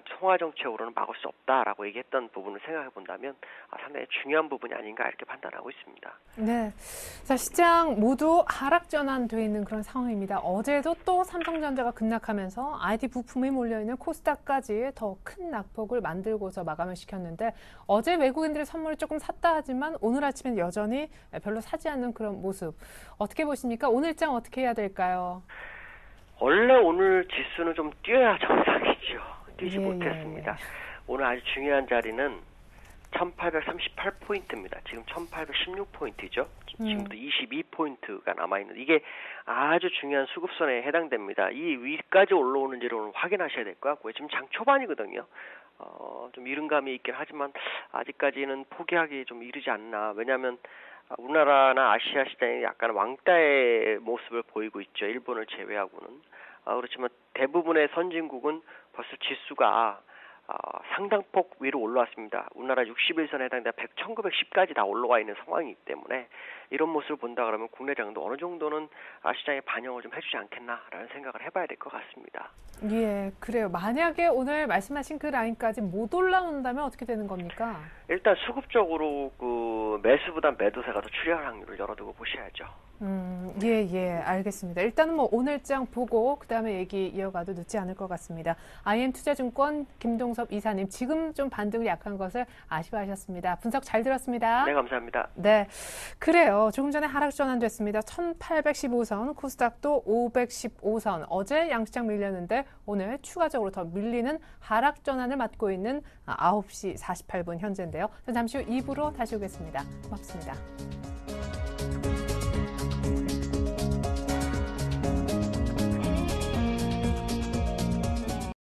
I: 통화 정책으로는 막을 수 없다라고 얘기했던 부분을 생각해 본다면 상당히 중요한 부분이 아닌가 이렇게 판단하고 있습니다.
A: 네, 자 시장 모두 하락 전환되어 있는 그런 상황입니다. 어제도 또 삼성전자가 급락하면서 IT 부품이 몰려있는 코스닥까지 더 큰 낙폭을 만들고서 마감을 시켰는데 어제 외국인들의 선물을 조금 샀다 하지만 오늘 아침엔 여전히 별로 사지 않는 그런 모습. 어떻게 보십니까? 오늘장 어떻게 해야 될까요?
I: 원래 오늘 지수는 좀 뛰어야 정상이죠. 뛰지 못했습니다. 오늘 아주 중요한 자리는 1838포인트입니다. 지금 1816포인트죠. 지금부터 2포인트가 남아있는 이게 아주 중요한 수급선에 해당됩니다. 이 위까지 올라오는지를 오늘 확인하셔야 될 것 같고요. 지금 장 초반이거든요. 좀 이른 감이 있긴 하지만 아직까지는 포기하기 좀 이르지 않나. 왜냐하면 우리나라나 아시아 시장이 약간 왕따의 모습을 보이고 있죠. 일본을 제외하고는. 그렇지만 대부분의 선진국은 벌써 지수가 상당폭 위로 올라왔습니다. 우리나라 61선에 해당되는 1910까지 다 올라와 있는 상황이기 때문에 이런 모습을 본다 그러면 국내장도 어느 정도는 시장에 반영을 좀 해주지 않겠나라는 생각을 해봐야 될 것 같습니다.
A: 예, 그래요. 만약에 오늘 말씀하신 그 라인까지 못 올라온다면 어떻게 되는 겁니까?
I: 일단 수급적으로 그 매수보다 매도세가 더 추리할 확률을 열어두고 보셔야죠.
A: 예, 알겠습니다. 일단은 뭐 오늘장 보고 그다음에 얘기 이어가도 늦지 않을 것 같습니다. IM투자증권 김동섭 이사님, 지금 좀 반등이 약한 것을 아쉬워하셨습니다. 분석 잘 들었습니다.
I: 네, 감사합니다.
A: 네, 그래요. 조금 전에 하락 전환됐습니다. 1815선, 코스닥도 515선. 어제 양시장 밀렸는데 오늘 추가적으로 더 밀리는 하락 전환을 맞고 있는 9시 48분 현재인데요. 잠시 후 2부로 다시 오겠습니다. 고맙습니다.